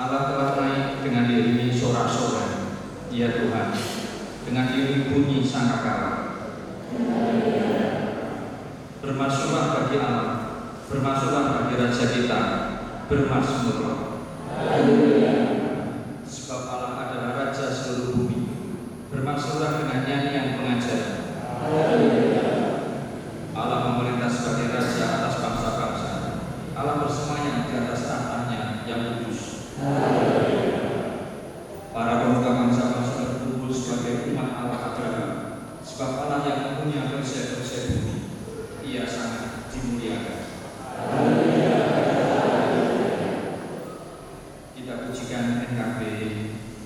Allah telah naik dengan diiringi sorak-sorai, ya Tuhan, dengan diiringi bunyi sangkakala. Bermasuklah bagi Allah, bermasuklah bagi Raja kita, bermasmurlah. Sebab Allah adalah Raja seluruh bumi. Bermasuklah dengan nyanyian pengajaran. Allah memerintah sebagai Raja atas bangsa-bangsa. Allah bersemayam di atas tahtanya yang kudus. Para pemuka bangsa-bangsa berkumpul sebagai umat Allah Abraham. Sebab Allah yang mempunyai perisai-perisai bumi, Ia sangat dimuliakan. Kita pujikan NKB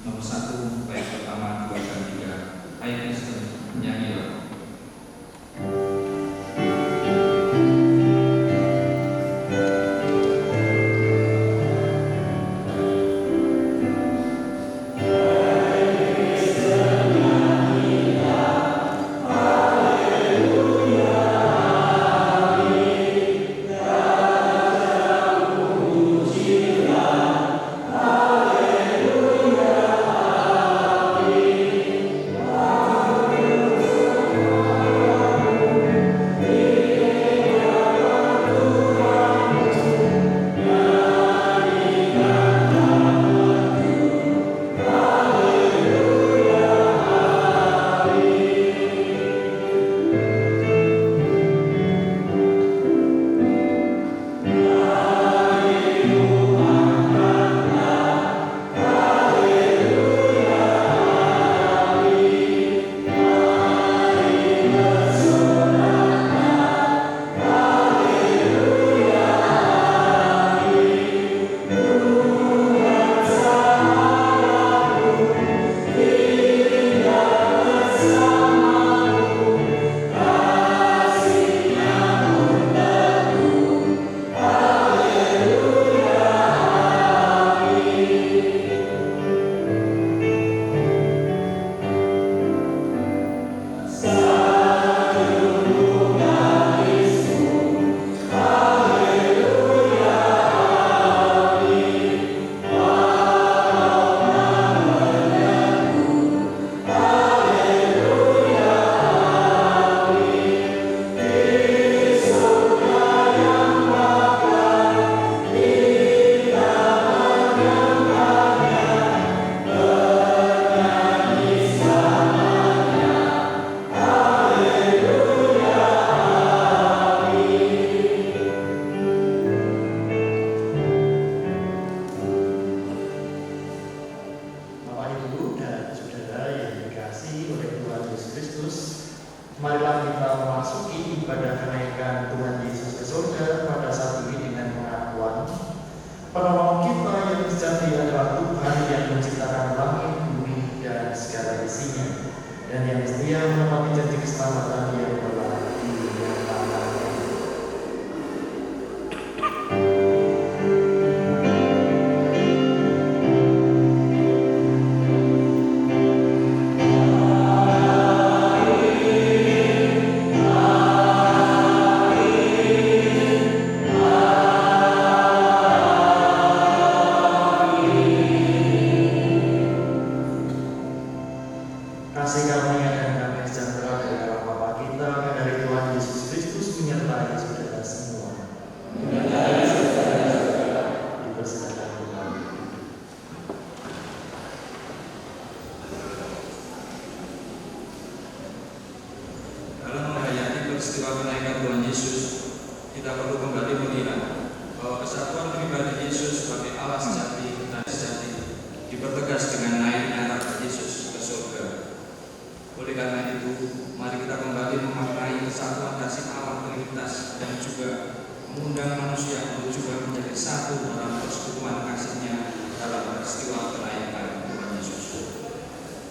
nomor 1 bait pertama 2 dan 3. Ayo Kristen menyanyilah.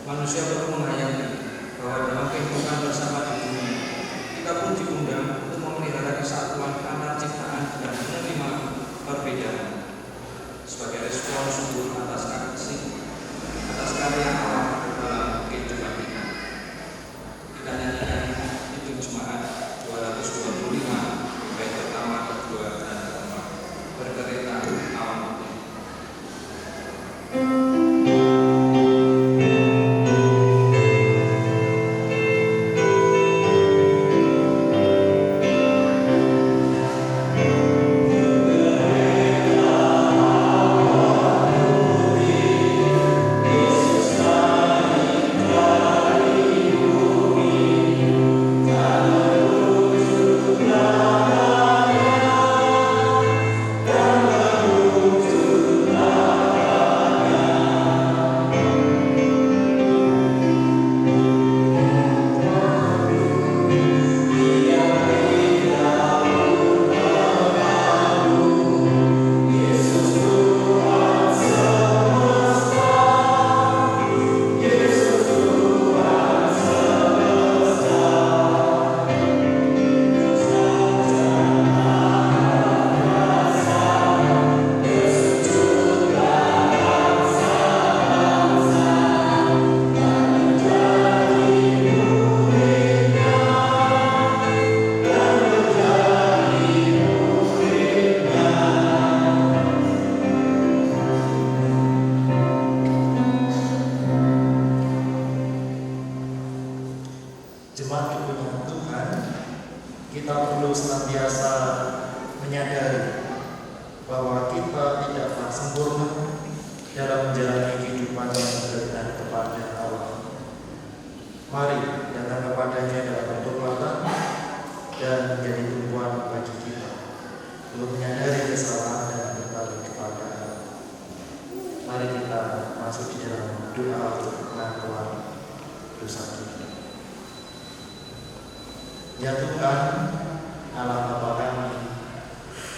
Manusia perlu menghayati bahwa dalam kehidupan bersama di dunia, kita pun diundang untuk memelihara kesatuan antar ciptaan dan menerima perbedaan sebagai respon subur atas kasih, atas karya Allah dalam kehidupan kita. Kita nyanyikan Hidup Jemaat 225 bait pertama, kedua, dan keempat. Berkereta awan putih. perlu senantiasa menyadari bahwa kita tidaklah sempurna dalam menjalani kehidupan yang berkenan kepada Allah. Mari datang kepadanya dalam bertobat dan menjadi tumpuan bagi kita untuk menyadari kesalahan dan berbalik kepada Allah. Mari kita masuk di dalam doa untuk pengakuan dosa kita. Ya Tuhan, Allah Bapa kami,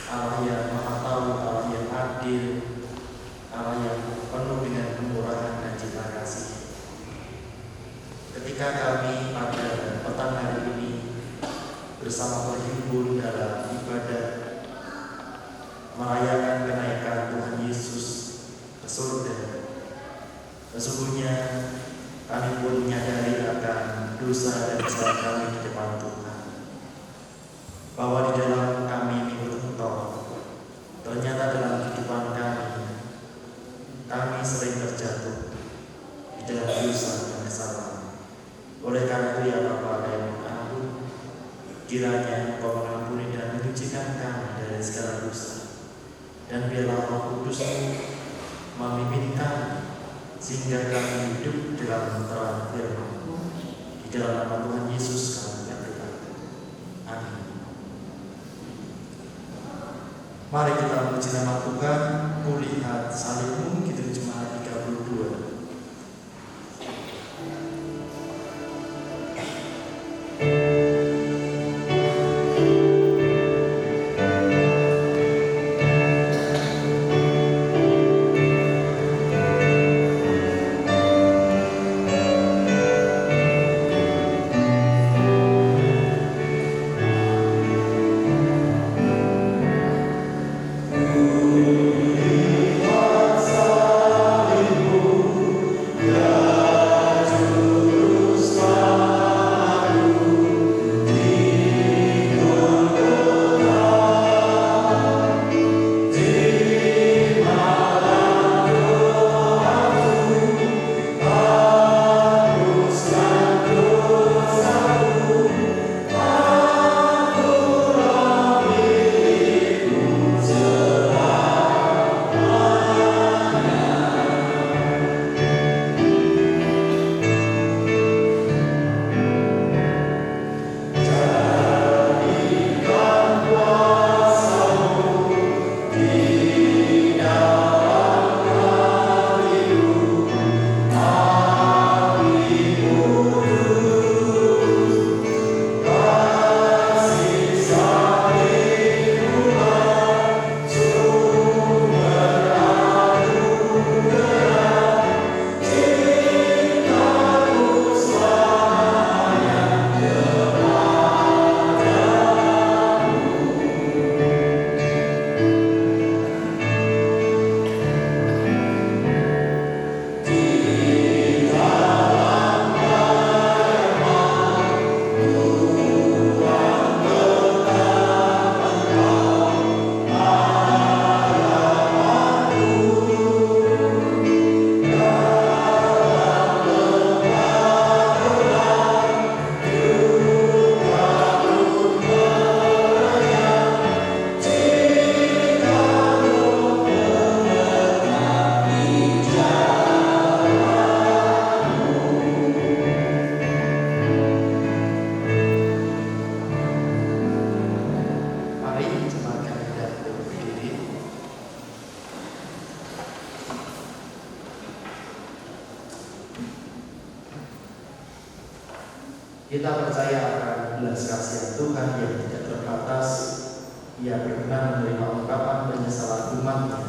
Allah yang Maha Tahu, Allah yang adil, Allah yang penuh dengan kemurahan dan cinta kasih. Ketika kami pada petang hari ini bersama berhimpun dalam ibadah merayakan kenaikan Tuhan Yesus ke surga, sesungguhnya kami pun menyadari akan dosa dan kesalahan kami di depan Tuhan, bahwa di dalam kami mengikut Engkau, ternyata dalam kehidupan kami sering terjatuh di dalam dosa dan kesalahan. Oleh karena itu ya Bapa yang Agung, kiranya Engkau mengampuni dan menyucikan kami dari segala dosa, dan biarlah Roh Kudus-Mu memimpin kami sehingga kami hidup dalam terang firman-Mu. Di dalam nama Tuhan Yesus kami berdoa. Amin. Mari kita memuji nama Tuhan. Kulihat salibmu, Kidung Jemaat 32. Kita percaya akan belas kasihan Tuhan yang tidak terbatas. Ia berkenan menerima ungkapan penyesalan umat-Nya.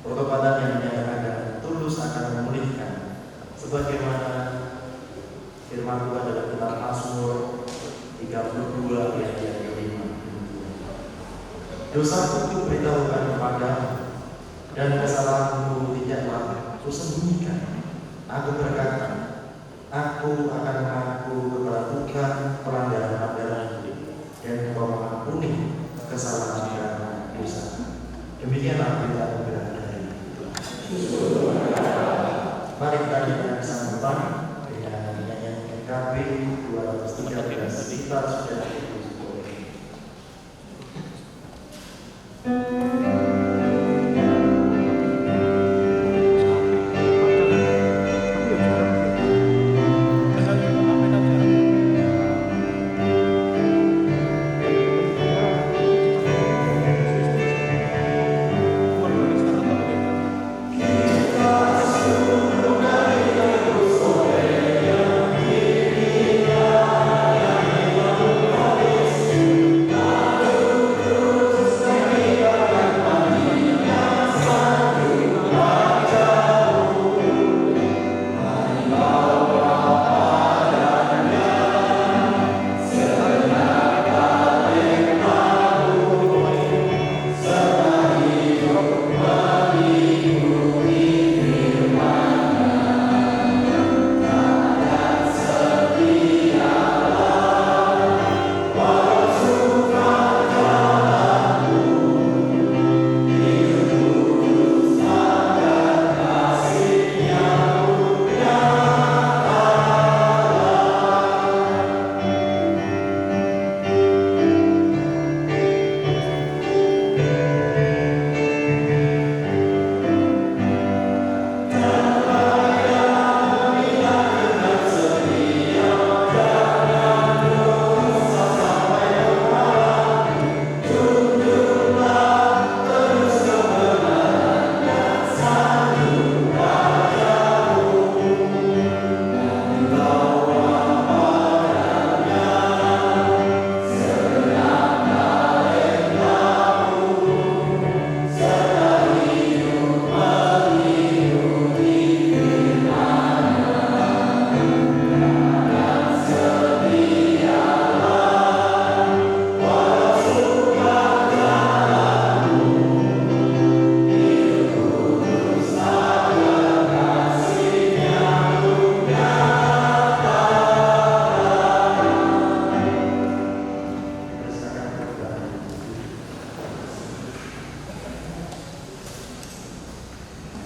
Pertobatan yang menyatakan dan tulus akan memulihkan, sebagaimana firman Tuhan dalam kitab Mazmur 32 ayat yang ke-5. Dosaku kuberitahukan kepadamu, dan kesalahanku tidaklah kusembunyikan. Aku berkata, aku akan mengaku kepada Tuhan pelanggaran-pelanggaranku, dan Engkau mengampuni kesalahan karena dosa. Demikianlah berita anugerah dari Tuhan. Mari kita nyanyikan sambutan dengan nyanyian KP 213. Kita sudah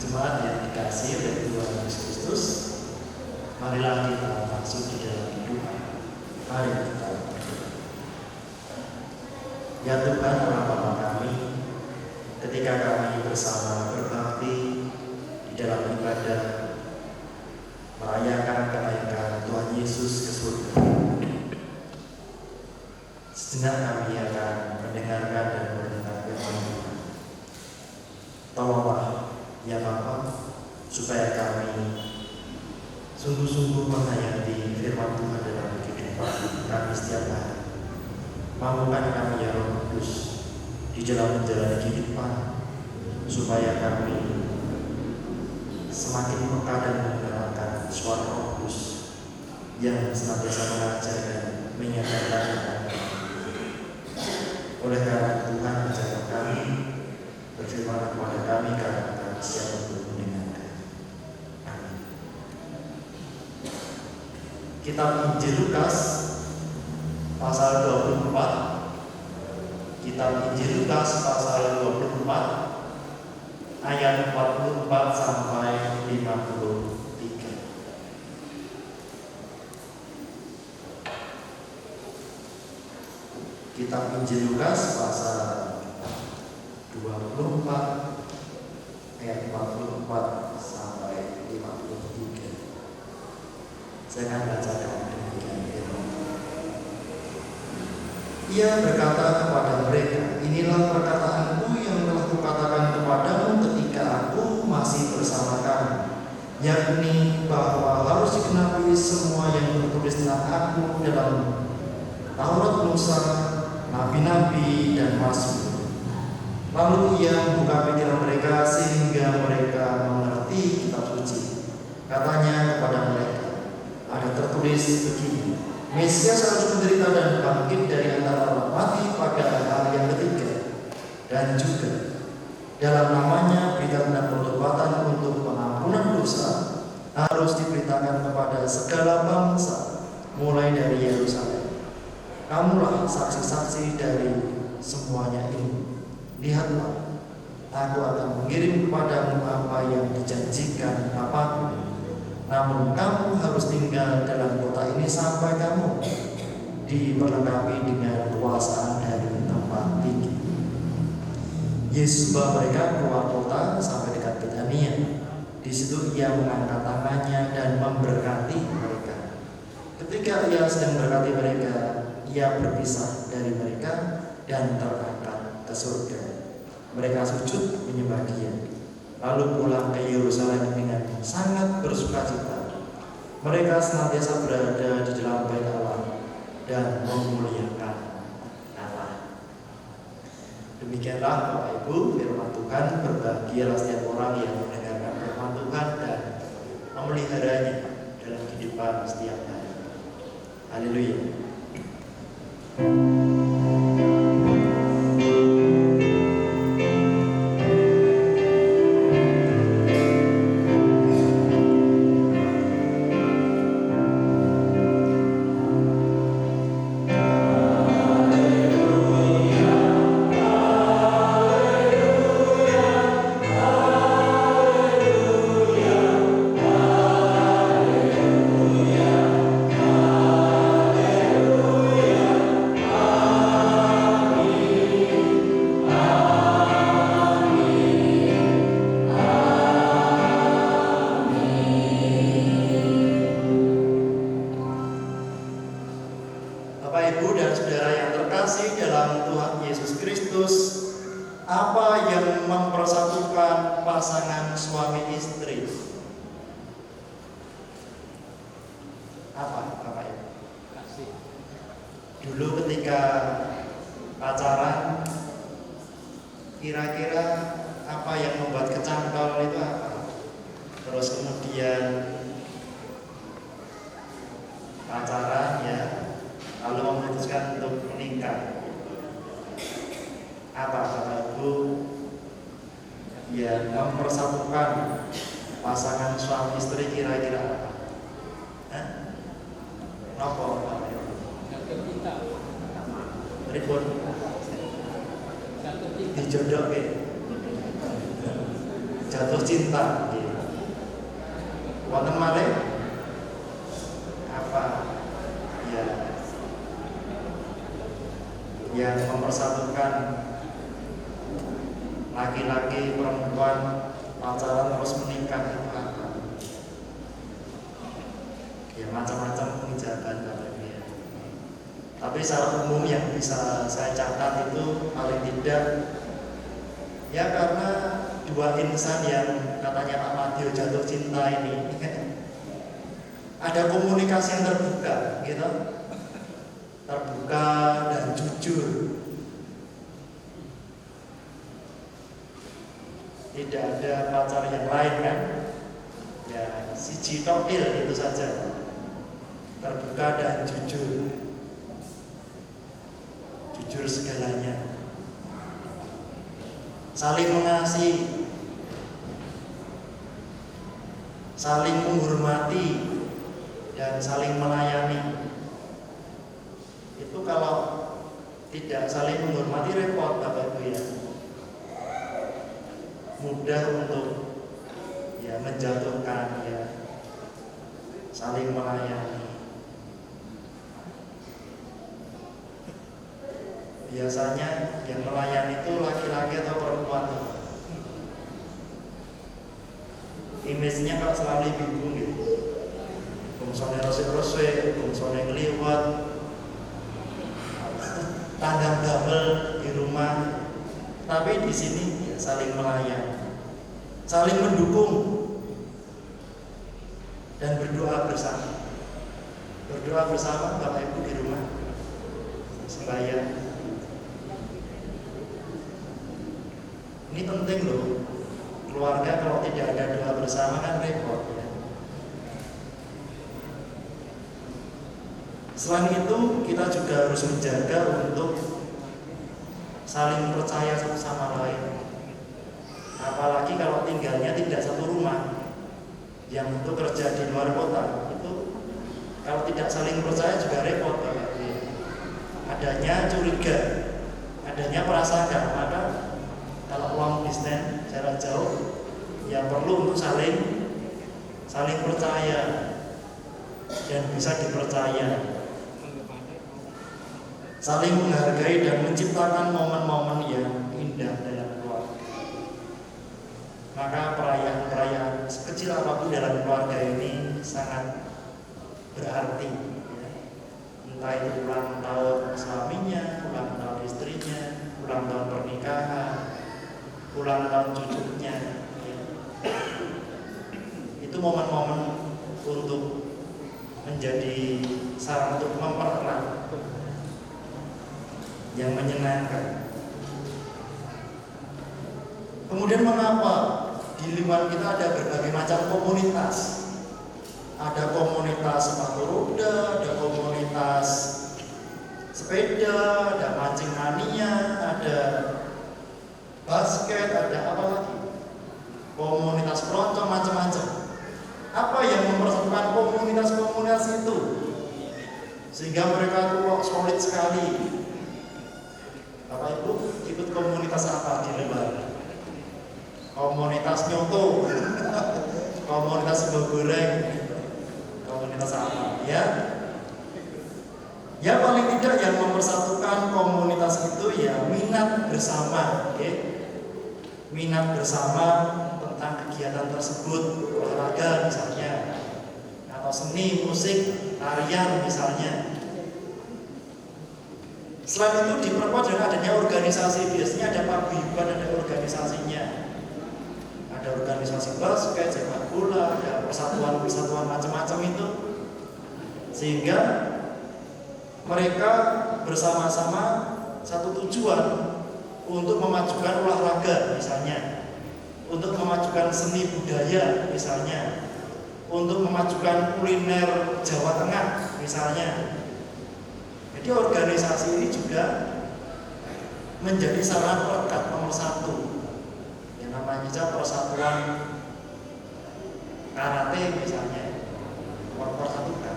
Jemaat yang dikasihi oleh Tuhan Yesus Kristus, marilah kita masuk di dalam doa. Mari kita berdoa. Ya Tuhan Allah Bapa kami, ketika kami bersama berbakti di dalam ibadah merayakan kenaikan Tuhan Yesus ke surga, sejenak kami akan mendengarkan dan mendengar firman Tuhan. Tolonglah ya Bapa, supaya kami sungguh-sungguh menghayati firman Tuhan dalam kehidupan kami setiap hari. Mampukan kami ya Roh Kudus di dalam menjalani kehidupan, supaya kami semakin peka dan mendengarkan suara Roh Kudus yang senantiasa mengajar dan menyatakan kami. Oleh karena Tuhan ajarkan kami, berfirman kepada kami karena kami siap untuk mendengarkan. Amin. Kitab Injil Lukas pasal 24. Kitab Injil Lukas pasal 24 ayat 44 sampai 53. Kitab Injil Lukas pasal 24 ayat 44 sampai 53. Saya akan bacakan demikian firman. Ia berkata kepada mereka, inilah perkataanku yang telah kukatakan kepadamu ketika aku masih bersama kamu, yakni bahwa harus digenapi semua yang tertulis tentang aku dalam Taurat Musa, nabi-nabi dan mazmur. Lalu ia membuka pikiran mereka sehingga mereka mengerti kitab suci. Katanya kepada mereka, ada tertulis begini, Mesias harus menderita dan bangkit dari antara orang mati pada hari yang ketiga, dan juga dalam namanya berita tentang pertobatan untuk pengampunan dosa harus diberitakan kepada segala bangsa, mulai dari Yerusalem. Kamulah saksi-saksi dari semuanya ini. Lihatlah, aku akan mengirim kepadamu apa yang dijanjikan Bapa-Ku. Namun kamu harus tinggal dalam kota ini sampai kamu diperlengkapi dengan kekuasaan dari tempat tinggi. Yesus membawa mereka keluar kota sampai dekat Betania. Di situ ia mengangkat tangannya dan memberkati mereka. Ketika ia sedang memberkati mereka, ia berpisah dari mereka dan terangkat ke surga. Mereka sujud menyembah Dia, lalu pulang ke Yerusalem dengan sangat bersukacita. Mereka senantiasa berada di dalam bait Allah dan memuliakan Allah. Demikianlah Bapak Ibu firman Tuhan. Berbahagialah setiap orang yang mendengarkan firman Tuhan dan memeliharanya dalam kehidupan setiap hari. Haleluya. Pasangan suami istri apa Bapak Ibu? Dulu ketika pacaran, kira-kira apa yang membuat kecantol itu apa? Terus kemudian pacaran ya, lalu memutuskan untuk menikah. Apa Bapak Ibu yang mempersatukan pasangan suami istri kira-kira apa? Nopo Bapak Ibu? Ribut dijodoh jatuh cinta wonten malih apa ya yang mempersatukan laki-laki perempuan pacaran terus menikah itu apa? Ya macam-macam pengijaban Bapak Ibu ya. Tapi secara umum yang bisa saya catat itu paling tidak ya karena dua insan yang katanya Pak Madio jatuh cinta ini ada komunikasi yang terbuka gitu, terbuka dan jujur, tidak ada pacar yang lain kan ya, siji tokil itu saja, terbuka dan jujur segalanya, saling mengasihi, saling menghormati dan saling melayani. Itu kalau tidak saling menghormati repot Bapak Ibu ya, mudah untuk ya menjatuhkan ya, saling melayani. Biasanya yang melayani itu laki-laki atau perempuan. Image-nya kok selalu bingung gitu. Bongsone rose-rose, bongsone ngliwat, tandang damel di rumah. Tapi di sini ya saling melayani, saling mendukung dan berdoa bersama. Berdoa bersama Bapak Ibu di rumah sembahyang. Ini penting loh. Keluarga kalau tidak ada doa bersama kan repot ya. Selain itu kita juga harus menjaga untuk saling percaya satu sama lain. Apalagi kalau tinggalnya tidak satu rumah, yang untuk kerja di luar kota itu kalau tidak saling percaya juga repot Bapak. Adanya curiga, adanya prasangka, maka kalau long distance jarak jauh ya perlu untuk saling percaya dan bisa dipercaya, saling menghargai dan menciptakan momen-momen yang indah dalam keluarga. apapun dalam keluarga ini sangat berarti, ya. Entah itu ulang tahun suaminya, ulang tahun istrinya, ulang tahun pernikahan, ulang tahun cucunya, ya. Itu momen-momen untuk menjadi sarana untuk mempererat yang menyenangkan. Kemudian mengapa di lingkungan kita ada berbagai macam komunitas? Ada komunitas sepatu roda, ada komunitas sepeda, ada mancing mania, ada basket, ada apa lagi? Komunitas keroncong, macam-macam. Apa yang mempersatukan komunitas-komunitas itu sehingga mereka tuh solid sekali? Bapak Ibu ikut komunitas apa di Lembang? Komunitas nyoto, komunitas sego goreng, komunitas apa? Ya paling tidak yang mempersatukan komunitas itu ya minat bersama, ya. Minat bersama tentang kegiatan tersebut, olahraga misalnya, atau seni, musik, tarian misalnya. Selain itu diperkuat dengan adanya organisasi, biasanya ada paguyuban, ada organisasinya. Ada organisasi basket, sepak bola, ada persatuan-persatuan macam-macam itu, sehingga mereka bersama-sama satu tujuan untuk memajukan olahraga misalnya, untuk memajukan seni budaya misalnya, untuk memajukan kuliner Jawa Tengah misalnya. Jadi organisasi ini juga menjadi sarana perekat nomor satu. Namanya persatuan karate misalnya, mempersatukan.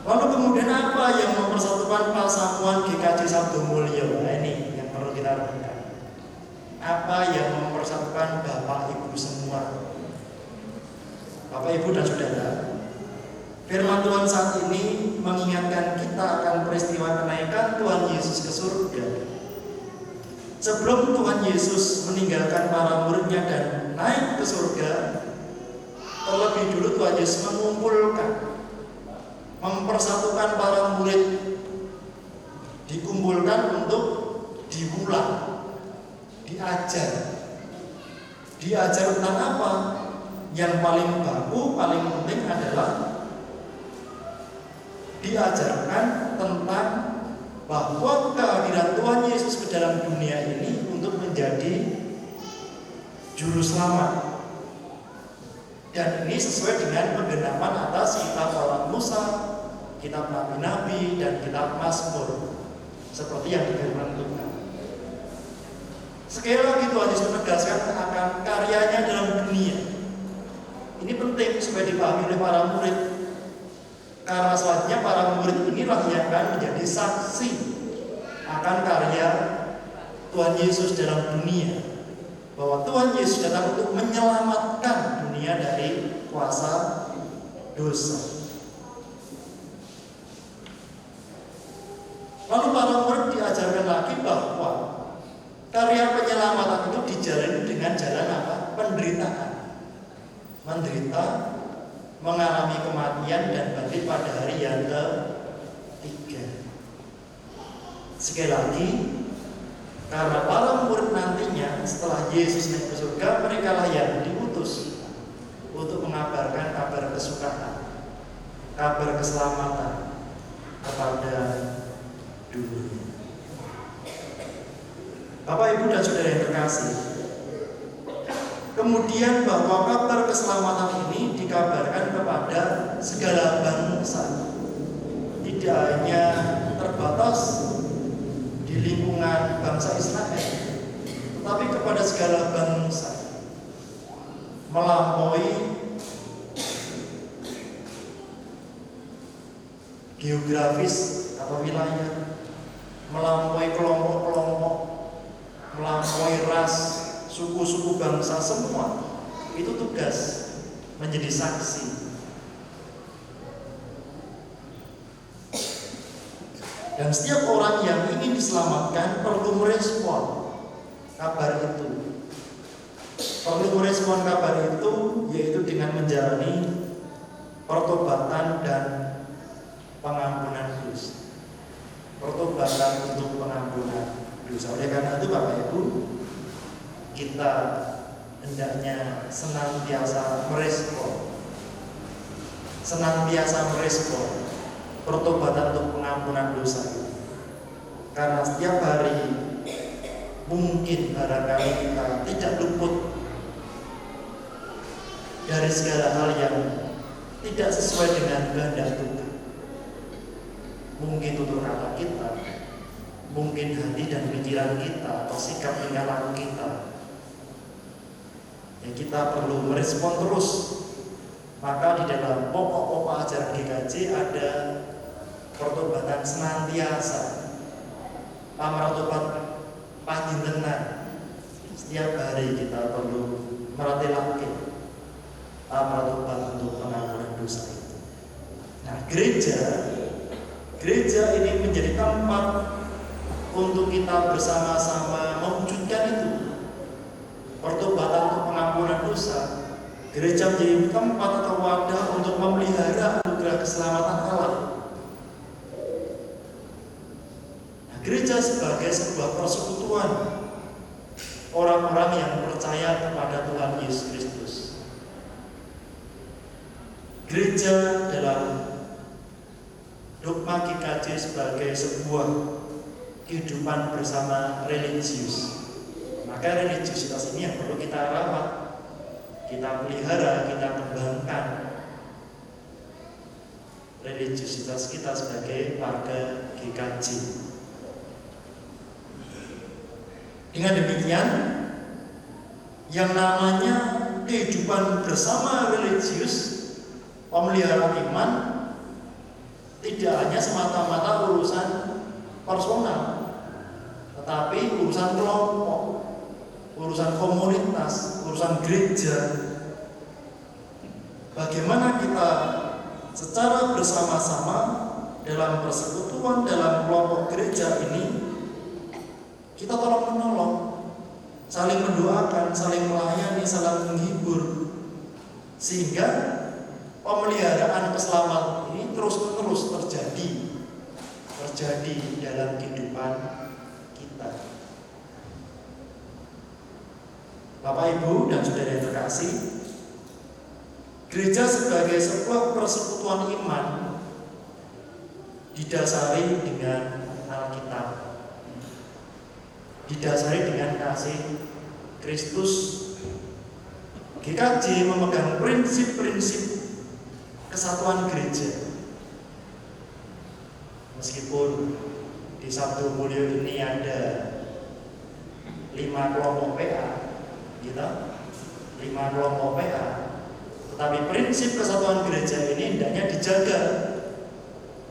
Lalu kemudian apa yang mempersatukan Pasamuan GKJ Sabdo Mulyo? Nah, ini yang perlu kita renungkan. Apa yang mempersatukan Bapak Ibu semua? Bapak Ibu dan Saudara, firman Tuhan saat ini mengingatkan kita akan peristiwa kenaikan Tuhan Yesus ke surga. Sebelum Tuhan Yesus meninggalkan para muridnya dan naik ke surga, terlebih dulu Tuhan Yesus mengumpulkan, mempersatukan para murid, dikumpulkan untuk diulang, diajar. Diajar tentang apa? Yang paling baku, paling penting adalah diajarkan tentang bahwa kehadiran Tuhan Yesus ke dalam dunia ini untuk menjadi juru selamat. Dan ini sesuai dengan penggenapan atas kitab Taurat Musa, kitab Nabi-Nabi, dan kitab Mazmur, seperti yang difirmankan Tuhan. Sekali lagi Tuhan Yesus menegaskan akan karyanya dalam dunia. Ini penting supaya dipahami oleh para murid. Karena selanjutnya para murid inilah yang akan menjadi saksi akan karya Tuhan Yesus dalam dunia, bahwa Tuhan Yesus datang untuk menyelamatkan dunia dari kuasa dosa. Lalu para murid diajarkan lagi bahwa karya penyelamatan itu dijalani dengan jalan apa? Penderitaan. Menderita, mengalami kematian dan bangkit pada hari yang ketiga. Sekali lagi, karena para murid nantinya setelah Yesus naik ke surga, mereka lah yang diutus untuk mengabarkan kabar kesukaan, kabar keselamatan kepada dunia. Bapak, Ibu, dan Saudara yang terkasih, kemudian bahwa kabar keselamatan ini dikabarkan kepada segala bangsa, tidak hanya terbatas di lingkungan bangsa Israel, tetapi kepada segala bangsa, melampaui geografis atau wilayah, melampaui kelompok-kelompok, melampaui ras, suku-suku bangsa, semua itu tugas menjadi saksi. Dan setiap orang yang ingin diselamatkan perlu merespon kabar itu. perlu merespon kabar itu, yaitu dengan menjalani pertobatan dan pengampunan dosa. Pertobatan untuk pengampunan dosa. Oleh karena itu Bapak Ibu, kita hendaknya senantiasa merespon pertobatan untuk pengampunan dosa itu. Karena setiap hari mungkin barangkali kita tidak luput dari segala hal yang tidak sesuai dengan kehendak Tuhan. Mungkin tutur kata kita, mungkin hati dan pikiran kita, atau sikap tingkah laku kita. Ya, kita perlu merespon terus. Maka di dalam pokok-pokok ajaran GKJ ada pertobatan senantiasa, pamratobat padintenan. Setiap hari kita perlu melatih pamratobat untuk pengampunan dosa itu. Nah, gereja ini menjadi tempat untuk kita bersama-sama mewujudkan itu, pertobatan untuk pengampunan dosa. Gereja menjadi tempat atau wadah untuk memelihara anugerah keselamatan Allah. Nah, gereja sebagai sebuah persekutuan orang-orang yang percaya kepada Tuhan Yesus Kristus. Gereja dalam dogma GKJ sebagai sebuah kehidupan bersama religius. Maka religiusitas ini yang perlu kita rawat, kita pelihara, kita kembangkan. Religiusitas kita sebagai warga GKJ. Dengan demikian, yang namanya kehidupan bersama religius, pemeliharaan iman, tidak hanya semata-mata urusan personal, tetapi urusan kelompok, urusan komunitas, urusan gereja. Bagaimana kita secara bersama-sama dalam persekutuan, dalam kelompok gereja ini, kita tolong-menolong, saling mendoakan, saling melayani, saling menghibur, sehingga pemeliharaan keselamatan ini terus-menerus terjadi dalam kehidupan kita. Bapak, Ibu, dan saudara yang terkasih, gereja sebagai sebuah persekutuan iman didasari dengan Alkitab, didasari dengan kasih Kristus. GKJ memegang prinsip-prinsip kesatuan gereja. Meskipun di Sabtu Mulia ini ada 5 kelompok PA, gitu, 5 kelompok PA, tetapi prinsip kesatuan gereja ini hendaknya dijaga,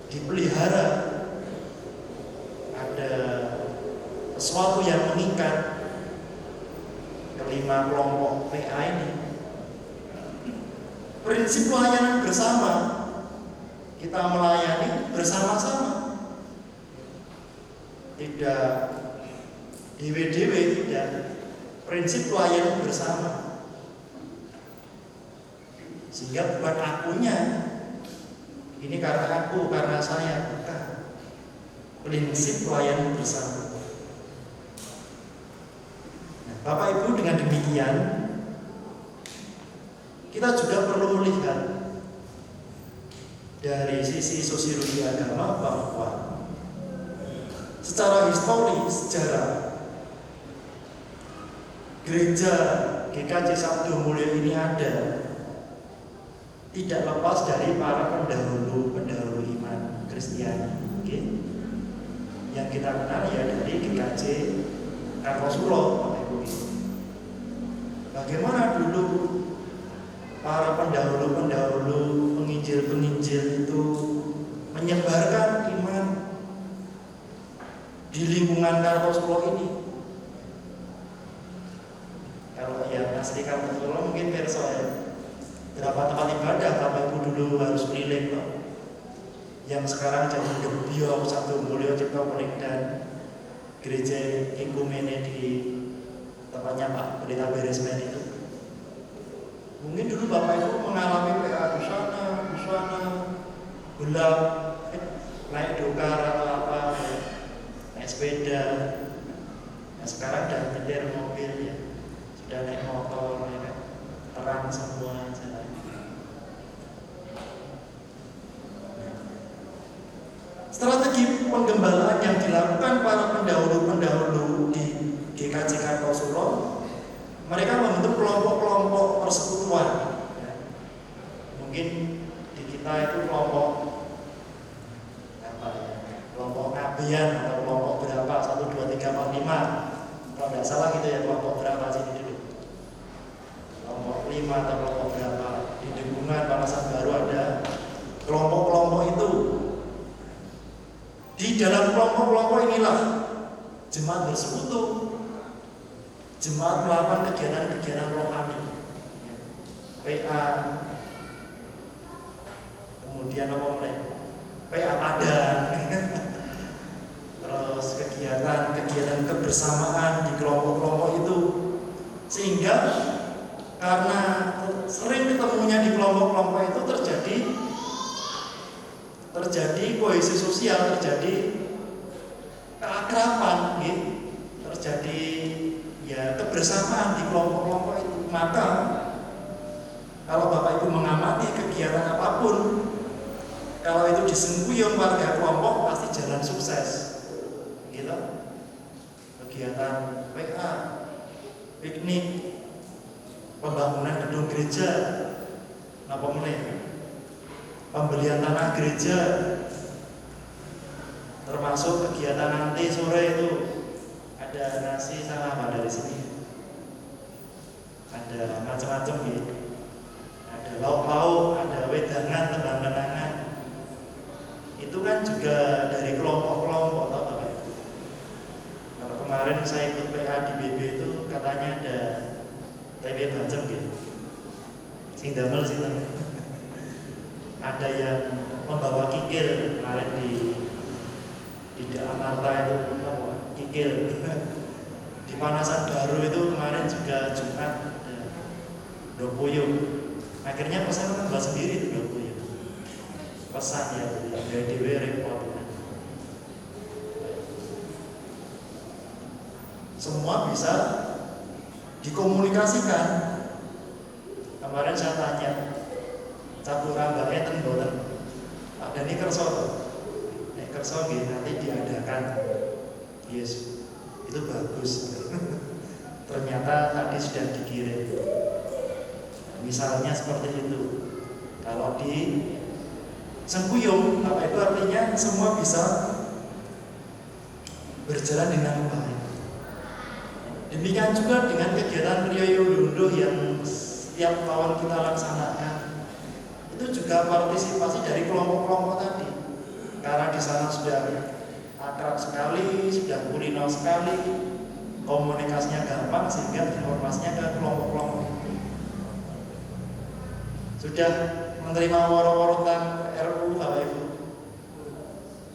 dipelihara. Ada sesuatu yang mengikat kelima kelompok PA ini. Prinsip pelayanan bersama, kita melayani bersama-sama, tidak dewe-dewe, tidak. Prinsip pelayanan bersama, sehingga bukan akunya, ini karena aku, karena saya, bukan. Prinsip pelayanan bersama. Nah, Bapak Ibu, dengan demikian kita juga perlu melihat dari sisi sosiologi agama bahwa secara histori, sejarah, gereja GKJ Sabtu Mulia ini ada tidak lepas dari para pendahulu iman Kristiani, okay? Yang kita kenal ya dari GKJ Kartosulo. Bagaimana dulu para pendahulu penginjil itu menyebarkan iman di lingkungan Kartosulo ini. Kalau yang asli Kartosulo mungkin perso ya, berapa tempat ibadah Bapak Ibu dulu harus keliling loh. Yang sekarang jadi Gebio, Sabtu Mulia, Cipta Pelik, dan gereja Ekumene di tempatnya Pak Pendeta Beresmen itu. Mungkin dulu Bapak Ibu mengalami PA di sana, gelap, naik dokar atau apa, naik sepeda. Nah, sekarang udah nyetir mobil ya, sudah naik motor ya kan, terang semua jalan. Strategi penggembalaan yang dilakukan para pendahulu-pendahulu di GKJ Kartosuro, mereka membentuk kelompok-kelompok persekutuan. Mungkin di kita itu kelompok apa ya? Kelompok ngabean atau kelompok berapa? 1, 2, 3, 4, 5. Kalau tidak salah gitu ya, kelompok berapa sini dulu? Kelompok 5 atau kelompok berapa? Di lingkungan Panasan Baru ada kelompok-kelompok itu. Di dalam kelompok-kelompok inilah jemaat bersekutu, jemaat melakukan kegiatan-kegiatan rohani, PA, kemudian apa lagi? PA padan, terus kegiatan kebersamaan di kelompok-kelompok itu, sehingga karena sering ketemunya di kelompok-kelompok itu terjadi kohesi sosial, terjadi keakraban, gitu. Terjadi ya kebersamaan di kelompok-kelompok itu. Maka kalau Bapak Ibu mengamati kegiatan apapun, kalau itu disengkuyung warga kelompok pasti jalan sukses, gitu. Kegiatan PA, piknik, pembangunan gedung gereja, apa mulai? Pembelian tanah gereja, termasuk kegiatan nanti sore itu ada nasi sama apa dari sini, ada macam-macam gitu, ada lauk-lauk, ada wedangan, tendang-tendangan. Itu kan juga dari kelompok-kelompok, atau apa itu? Kalau kemarin saya ikut PA di BB itu katanya ada TV macam gitu, sing damel sih. Ada yang membawa kikil kemarin di Amarta itu kikil. Di Panasan Baru itu kemarin juga Jumat ada dokpuyuh. Akhirnya pesan kan buat sendiri itu dokpuyuh. Pesan ya dari dewe repot. Semua bisa dikomunikasikan. Kemarin saya tanya Capurambake ten boten. Ada nih kerso. Nek kerso nggih nanti diadakan. Yes. Itu bagus. Ternyata tadi sudah dikirim. Misalnya seperti itu. Kalau di sengkuyung, apa itu artinya semua bisa berjalan dengan baik. Demikian juga dengan kegiatan Riyo Lunduh yang setiap tahun kita laksanakan. Itu juga partisipasi dari kelompok-kelompok tadi. Karena di sana sudah akrab sekali, sudah kulino sekali, komunikasinya gampang sehingga informasinya ke kelompok-kelompok. Sudah menerima woro-woro tentang RUU Bapak Ibu?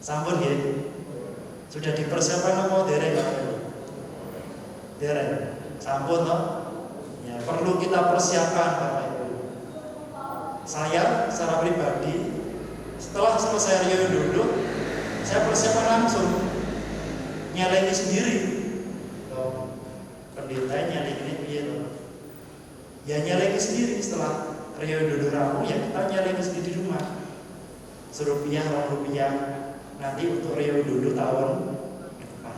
Sampun ya? Sudah dipersiapkan apa dereng Bapak Ibu? Dereng. Sampun toh? Ya, perlu kita persiapkan Bapak Ibu. Saya secara pribadi setelah selesai Riyo dulu, saya persiapkan langsung nyalengi sendiri. Pendeta nyalengi piye? Ya nyalengi sendiri setelah Riyo dulu rampung, ya kita nyalengi sendiri di rumah. Serupiah, rupiah nanti untuk Riyo dulu tahun depan.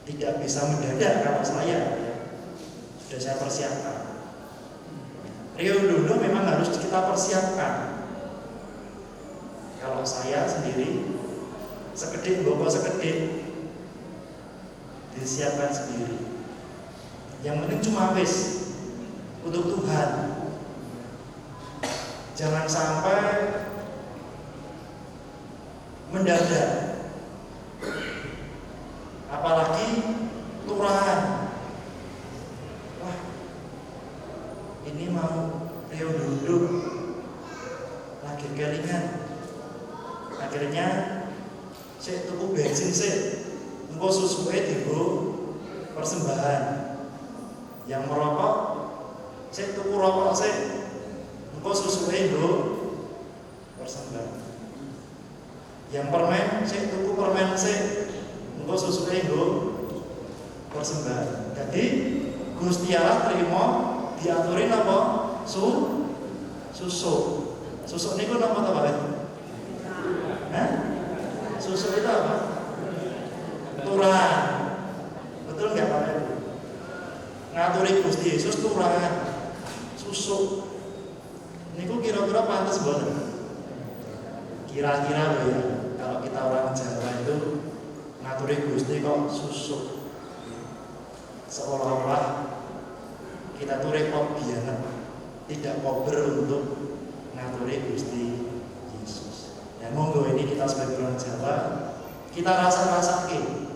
Tidak bisa mendadak kalau saya ya. Sudah saya persiapkan. Riyo dulu memang harus kita persiapkan. Kalau saya sendiri sekedip bawa sekedip disiapkan sendiri. Yang penting cuma wis untuk Tuhan. Jangan sampai mendadak. Apalagi lurahan. Wah, ini mau Riyo duduk lagi kelingan. Akhirnya saya tuku bensin engko susuke digo persembahan. Yang merokok sik tuku rokok sik, engko susuke nggo persembahan. Yang permen sik tuku permen sik, engko susuke nggo persembahan. Jadi Gusti Allah terima diaturin apa? Susuk. Susuk niku napa ta, Pak? Hah? Susuk itu apa? Turahan. Betul nggak Pak? Ngaturi Gusti Yesus turahan. Susuk. Niku kira-kira pantas boten? Kira-kira loh ya, kalau kita orang Jawa itu ngaturi Gusti kok susuk. Seolah-olah kita tuh repot biana, tidak kober untuk ngaturi Gusti Yesus. Dan monggo ini kita sebagai orang Jawa, kita rasa-rasakan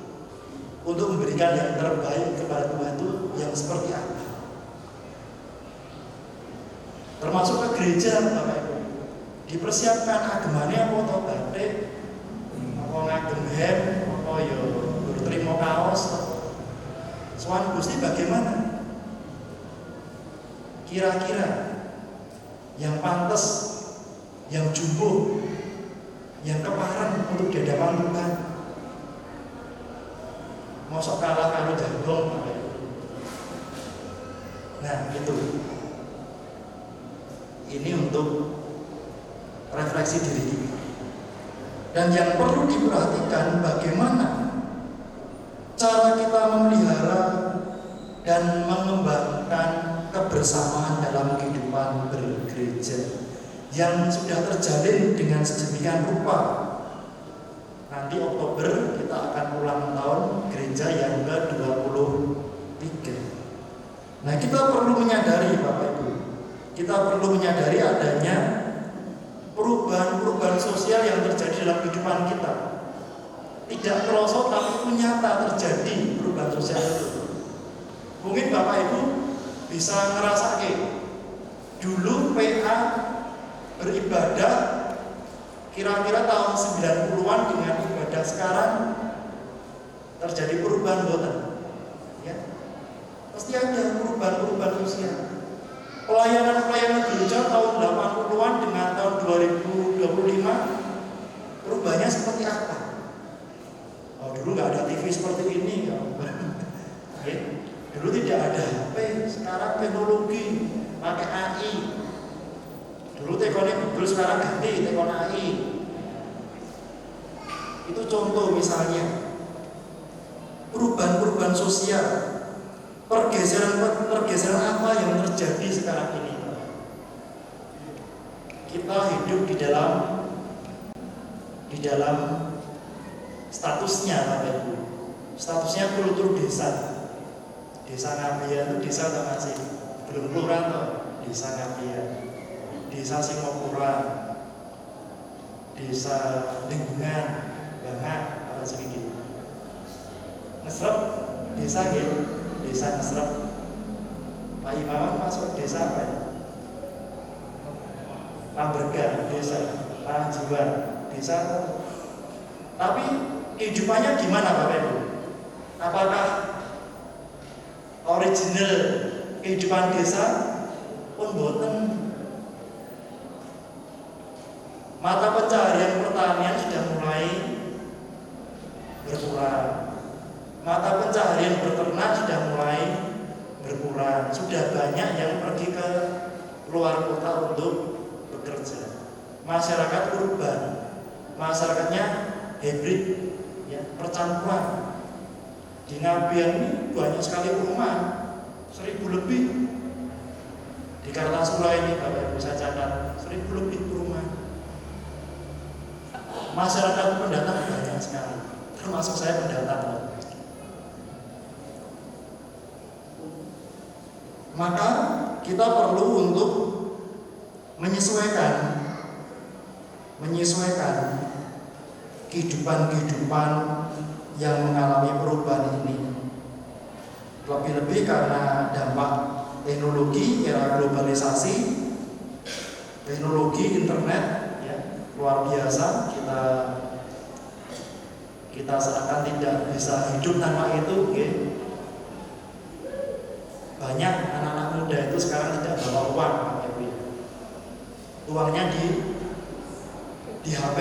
untuk memberikan yang terbaik kepada Tuhan itu yang seperti apa. Termasuk ke gereja, Bapak Ibu, dipersiapkan agamanya apa atau batik, apa ngagem hem, apa ya berterima kaos. Soal Gusti bagaimana? Kira-kira yang pantas, yang jumbo, yang keparan untuk di hadapan Tuhan. Mosok kalah karo jagung. Nah, itu. Ini untuk refleksi diri kita. Dan yang perlu diperhatikan bagaimana cara kita memelihara dan mengembangkan kebersamaan dalam kehidupan bergereja yang sudah terjalin dengan sedemikian rupa. Nanti Oktober kita akan ulang tahun gereja yang ke-23. Nah, kita perlu menyadari Bapak Ibu, kita perlu menyadari adanya perubahan-perubahan sosial yang terjadi dalam kehidupan kita. Tidak terasa tapi itu nyata terjadi perubahan sosial itu. Mungkin Bapak Ibu bisa ngerasakan dulu PA beribadah kira-kira tahun 90-an dengan ibadah sekarang terjadi perubahan boten. Ya. Pasti ada perubahan-perubahan sosial. Pelayanan-pelayanan gereja tahun 80-an dengan tahun 2025 perubahannya seperti apa? Oh, dulu nggak ada TV seperti ini, ya. Dulu tidak ada HP, sekarang teknologi pakai AI. Dulu tekone Google, sekarang ganti tekon AI. Itu contoh misalnya perubahan-perubahan sosial, pergeseran apa yang terjadi sekarang ini. Kita hidup di dalam statusnya, Bapak Ibu. Statusnya kultur desa. Desa Ngabia itu desa atau masih belum kelurahan toh? Desa Ngabia, Desa Singapura, Desa Lingkungan, Bangat, apa sedikit. Ngesrep, desa gitu, Desa Ngesrep. Pak Imam masuk desa apa ya? Pamberga, desa Parajiwa, desa. Tapi kehidupannya gimana Bapak Ibu? Apakah original kehidupan desa pun boten? Mata pencaharian pertanian sudah mulai berkurang. Mata pencaharian beternak sudah mulai berkurang. Sudah banyak yang pergi ke luar kota untuk bekerja. Masyarakat urban, masyarakatnya hybrid, ya, percampuran. Di Ngabian ini banyak sekali rumah, 1000 lebih. Di Kartasura ini Bapak Ibu saya catat 1000 lebih rumah. Masyarakat pendatang banyak sekali, termasuk saya pendatang. Maka kita perlu untuk menyesuaikan kehidupan yang mengalami perubahan ini. Lebih-lebih karena dampak teknologi, era globalisasi, teknologi internet, ya, luar biasa. Kita seakan tidak bisa hidup tanpa itu. Okay. Banyak anak-anak muda itu sekarang tidak bawa uang, Bapak Ibu ya. Uangnya di HP.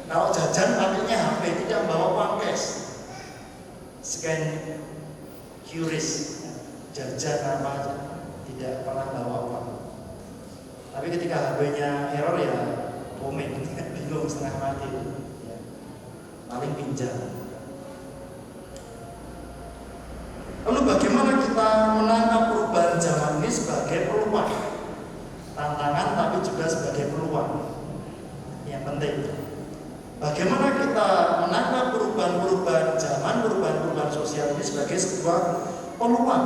Kalau jajan pakainya HP, tidak bawa uang cash. Scan QRIS, jajan apa aja, tidak pernah bawa uang. Tapi ketika HP-nya error ya komen, bingung setengah mati, ya. Paling pinjam. Lalu bagaimana kita menangkap perubahan zaman ini sebagai peluang? Tantangan tapi juga sebagai peluang. Yang penting. Bagaimana kita menangkap perubahan-perubahan zaman, perubahan-perubahan sosial ini sebagai sebuah peluang.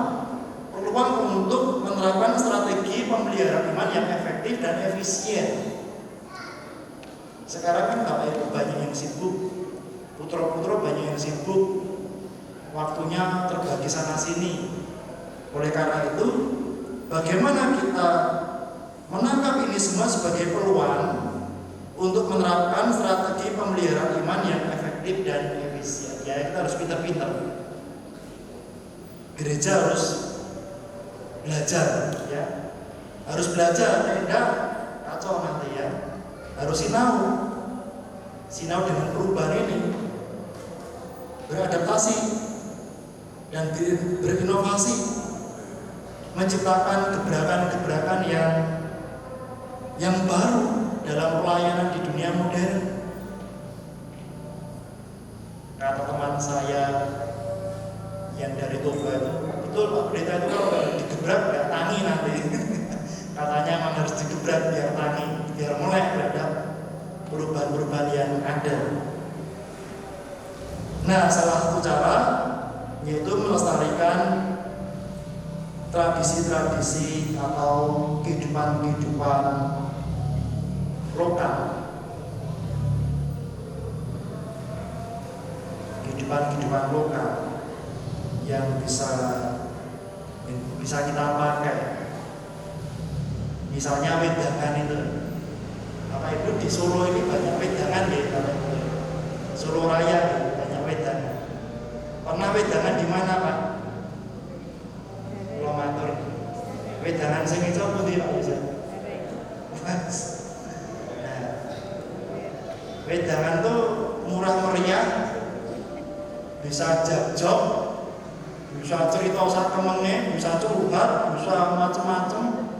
Peluang untuk menerapkan strategi pemeliharaan iman yang efektif dan efisien. Sekarang kan Bapak Ibu banyak yang sibuk, putra-putra banyak yang sibuk, waktunya terbagi sana sini. Oleh karena itu, bagaimana kita menangkap ini semua sebagai peluang untuk menerapkan strategi pemeliharaan iman yang efektif dan efisien. Ya, kita harus pintar-pintar. Gereja harus belajar, ya. Harus belajar, tidak kacau nanti ya. Harus sinau dengan perubahan ini, beradaptasi dan berinovasi, menciptakan gebrakan-gebrakan yang baru dalam pelayanan di dunia modern. Kata teman saya yang dari Toba itu, betul Pak Pendeta itu kalau digebrak ya tangi nanti. Katanya memang harus digebrak biar tangi, biar melek terhadap perubahan-perubahan yang ada. Nah, salah satu cara yaitu melestarikan tradisi-tradisi atau kehidupan-kehidupan lokal, kehidupan lokal yang bisa kita pakai. Misalnya wedangan itu, Bapak Ibu di Solo ini banyak wedangan ya, Bapak Ibu. Solo Raya ya, banyak wedangan. Pernah wedangan di mana Pak? Pulau Matur. Wedangan sing iso pundi Pak bisa? Wedangan tuh murah meriah, bisa jab-job, bisa cerita sak kemenge, bisa curhat, bisa macam-macam,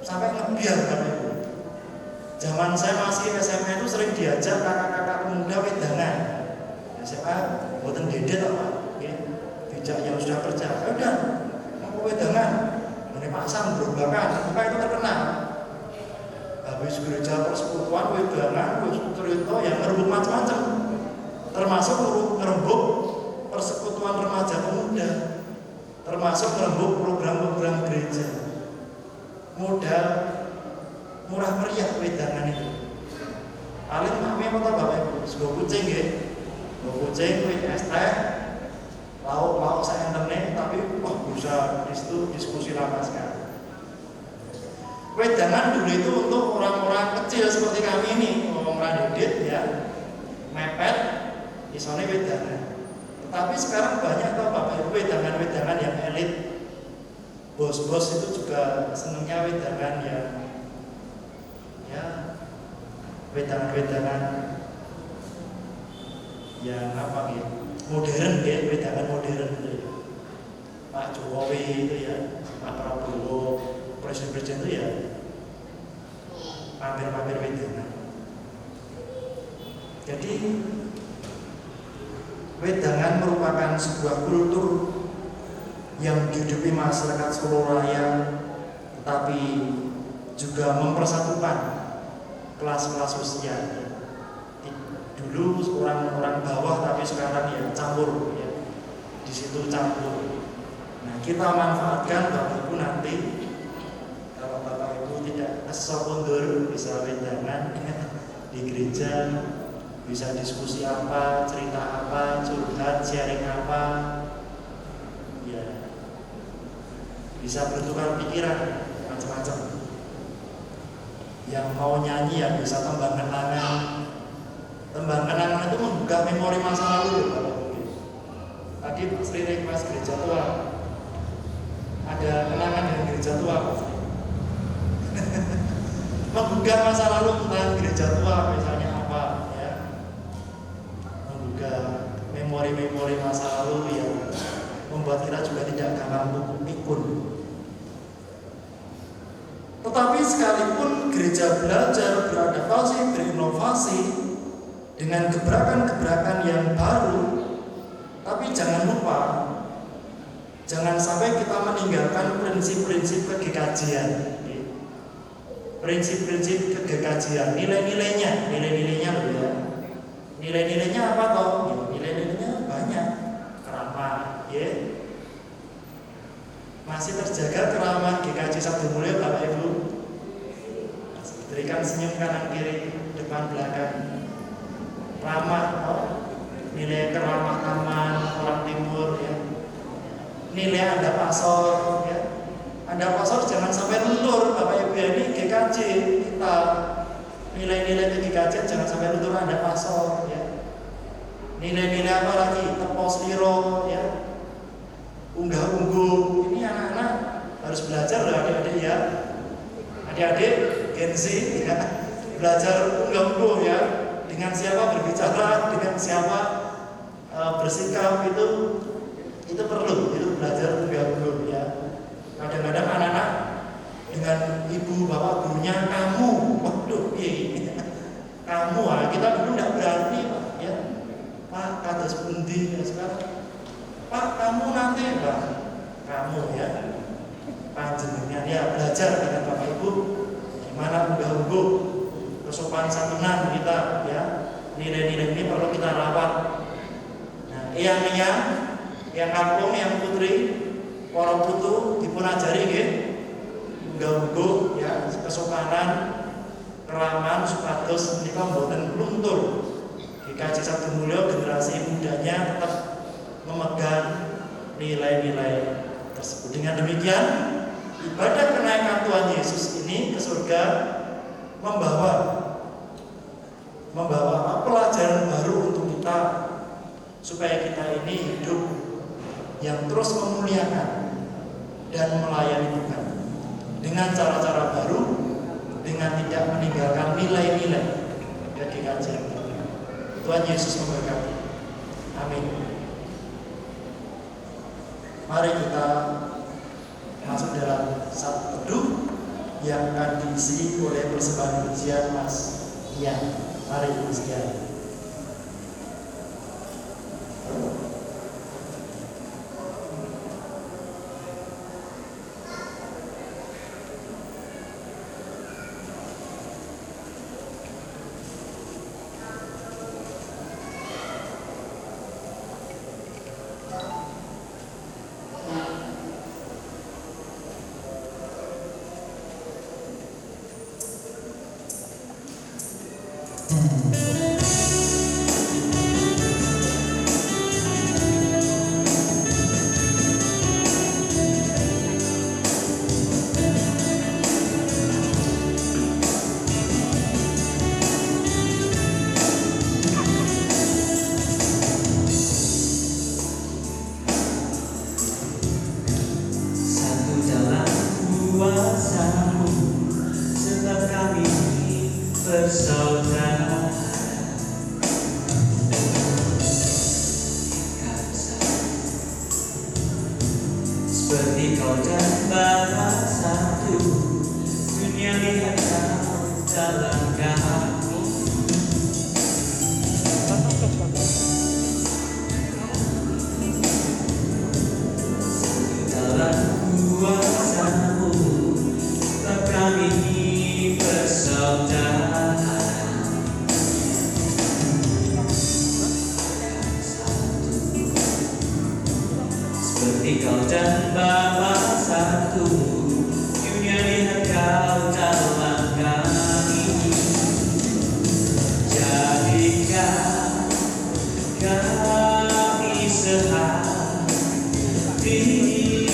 sampai ngebiar kan Ibu. Zaman saya masih SMA itu sering diajak kakak-kakak muda wedangan. SMA buatan dedet apa? Bijak yang sudah kerja. Udah, mau wedangan, ini pasang berobakan, maka itu terkenal. Habis gereja persekutuan wedangan, cerita yang ngerembuk macam-macam, termasuk ngerembuk persekutuan remaja pemuda, termasuk ngerembuk program-program gereja. Modal murah meriah wedangan itu. Paling mami apa tau Bapak Ibu? Sego kucing ya, sego kucing, es teh, lauk saya internet, tapi wah bisa disitu diskusi lama sekali. Wedangan dulu itu untuk orang-orang kecil seperti kami ini, orang didit ya, mepet, isone wedangan. Tetapi sekarang banyak tau Bapak Ibu wedangan-wedangan yang elit. Bos-bos itu juga senangnya wedangan ya wedangan-wedangan yang apa gitu, modern ya, wedangan modern itu ya. Pak Jokowi itu ya, Pak Prabowo, presiden-presiden itu ya pamer-pamer wedangan. Jadi wedangan merupakan sebuah kultur yang dihidupi masyarakat Solo Raya, tetapi juga mempersatukan kelas-kelas sosial. Dulu orang-orang bawah, tapi sekarang ya campur ya. Di situ campur. Nah, kita manfaatkan Bapak Ibu nanti kalau Bapak Ibu tidak kesel mundur bisa wedangan di gereja, bisa diskusi apa, cerita apa, curhat, sharing apa. Ya. Bisa bertukar pikiran macam-macam. Yang mau nyanyi ya bisa tembang kenangan. Tembang kenangan itu membuka memori masa lalu. Tadi Pak Sri request gereja tua, ada kenangan menggugah masa lalu tentang gereja tua misalnya apa ya, menggugah memori-memori masa lalu yang membuat kita juga tidak gampang pikun. Tetapi sekalipun gereja belajar beradaptasi, berinovasi dengan gebrakan-gebrakan yang baru, tapi jangan lupa, jangan sampai kita meninggalkan prinsip-prinsip kegekajian. Prinsip-prinsip kegekajian, nilai-nilainya loh ya. Nilai-nilainya apa toh? Nilai-nilainya banyak. Keramah, ya. Masih terjaga keramahan GKJ Sabtu Mulia Bapak Ibu. Berikan senyum kanan kiri, depan belakang. Ramah, oh. Nilai keramah taman orang timur ya. Nilai Anda pasor ya. Anda pasor jangan sampai luntur Bapak Ibu, ini GKJ kita. Nilai-nilai GKJ jangan sampai luntur Anda pasor ya. Nilai-nilai apa lagi? Tepos liro ya. Unggah-ungguh. Ini anak-anak harus belajar loh adik-adik ya. Adik-adik Gen Z ya. Belajar unggah-ungguh ya. Dengan siapa berbicara, dengan siapa bersikap itu perlu, itu belajar unggah-ungguh ya. Kadang-kadang anak-anak dengan ibu bapak gurunya kamu, waduh ini kamu kita dulu tidak berani Pak ya. Pak kados pundi ya sekarang. Pak kamu nanti Pak, kamu ya. Panjenengan ya belajar dengan Bapak Ibu gimana unggah-ungguh, kesopanan santunan kita ya. Nilai-nilai ini perlu kita rawat. Nah, yang kampung, yang putri, para putu dipun ajari nggih unggah-ungguh ya, kesopanan, keramahan supados menika mboten luntur. GKJ Sabtu Mulia generasi mudanya tetap memegang nilai-nilai tersebut. Dengan demikian, ibadah kenaikan Tuhan Yesus ini ke surga membawa pelajaran baru untuk kita, supaya kita ini hidup yang terus memuliakan dan melayani Tuhan dengan cara-cara baru, dengan tidak meninggalkan nilai-nilai GKJ. Tuhan Yesus memberkati. Amin. Mari kita masuk dalam satu teduh yang akan diisi oleh persembahan pujian Mas Ian. Mari Mas Ian. Seperti kau dan Bapa satu, dunia lihat kau dalam kamu. Dalam kuasamu, tetap kami bersaudara. Seperti kau dan Bapa satu, dunia lihat kau dalam kami. Jadikan kami sehati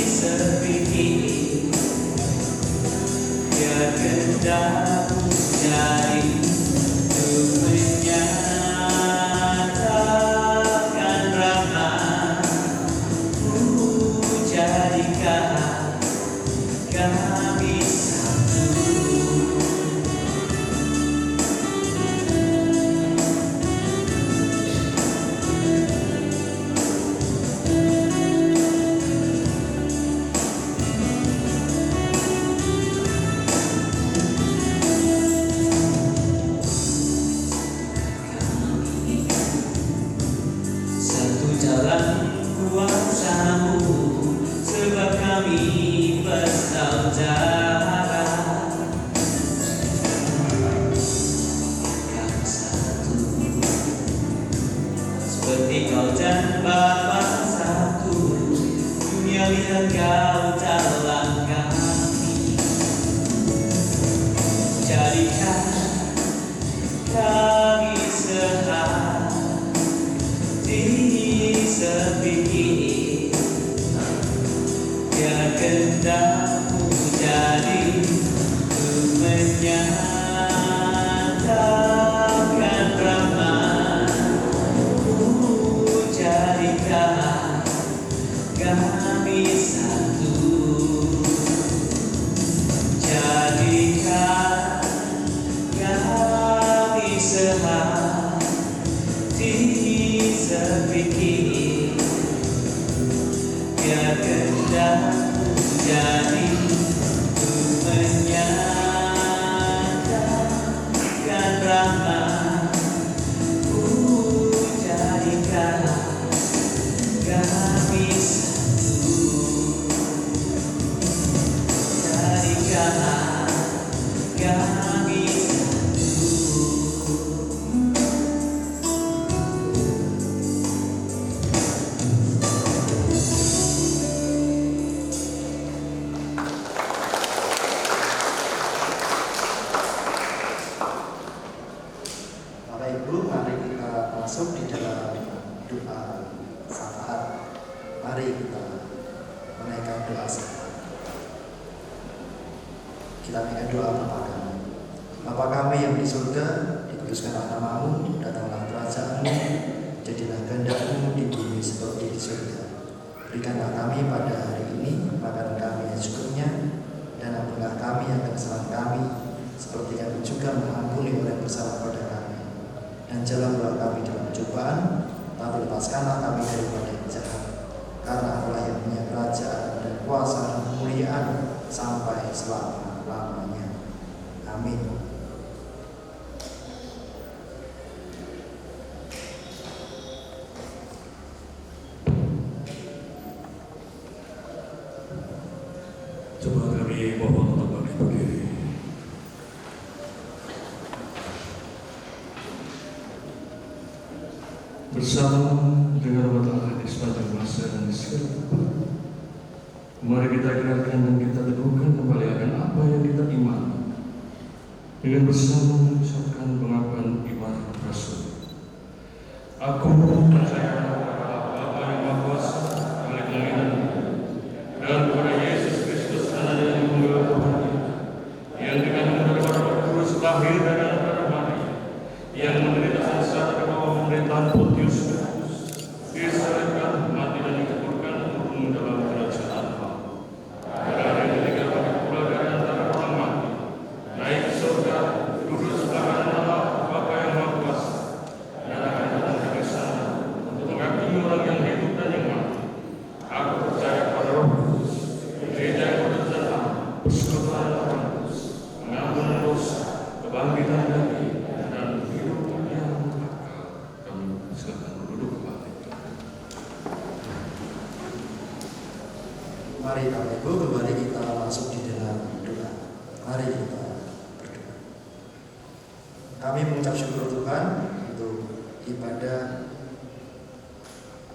sepikir, biar kehendak-Mu jadi untuk menyatakan rahmat. Jadikan dan Bapa satu, dunia lihat kau dalam kami. Jadikan kami sehati sepikir, biar kehendak-Mu jadi untuk menyatakan rahmat-Mu. Jadikan kami satu, jadikan kami sehati sepikir, biar kehendak-Mu jadi untuk menyatakan rahmat-Mu. Jadikan kami satu, jadikan kami Bapak Ibu, mari kita masuk di dalam doa syafaat. Mari kita menaikkan doa syafaat. Kita menaikkan doa Bapa kami. Bapa kami yang di surga, dikuduskanlah nama-Mu, datanglah kerajaan-Mu, jadilah kehendak-Mu di bumi seperti di surga. Berikanlah kami pada hari ini makanan kami yang secukupnya, dan ampunilah kami yang kesalahan kami, seperti kami juga mengampuni orang yang bersalah pada kami. Dan janganlah kami dalam pencobaan, tapi lepaskanlah kami daripada yang jahat. Karena Allah yang punya kerajaan dan kuasa dan kemuliaan sampai selama-lamanya. Amin. Coba kami mohon untuk berdiri. Bersama dengan matahari di sepanjang masa dan di segala tempat, mari kita gerakkan dan kita teguhkan kembali akan apa yang kita imani, dengan bersama mengucapkan pengakuan iman Rasul. Aku percaya kepada Bapa yang Maha Kuasa, Bapa langit dan bumi, dan kepada Yesus Kristus anak yang tunggal Tuhan, yang dengan daripada Roh Kudus lahir dari antara Maria, yang menderita sengsara di bawah pemerintahan Pontius Pilatus, disalibkan, mati dan dikuburkan turun dalam kerajaan Allah. Pada hari ketiga bagi pula dari antara orang mati, naik ke surga, duduk sebelah kanan Allah Bapa yang Maha Kuasa, dan akan datang dari sana untuk menghakimi orang yang hidup dan yang mati. Aku percaya pada Roh Kudus, gereja yang kudus dan am, persekutuan orang kudus, pengampunan dosa, kebangkitan dari dan hidup yang kekal. Kami silakan duduk kembali. Mari Bapak Ibu, kembali kita masuk di dalam doa. Mari kita berdoa. Kami mengucap syukur Tuhan untuk ibadah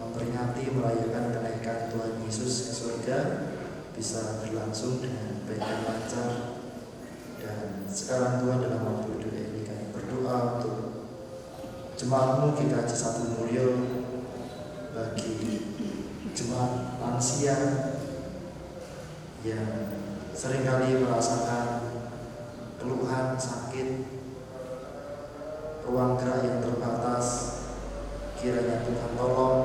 memperingati merayakan kenaikan Tuhan Yesus ke surga bisa berlangsung dengan baik dan lancar. Dan sekarang Tuhan dalam waktu doa ini kami berdoa untuk jemaat-Mu GKJ 1 Mulyo, bagi jemaat lansia yang seringkali merasakan keluhan sakit, ruang gerak yang terbatas. Kiranya Tuhan tolong,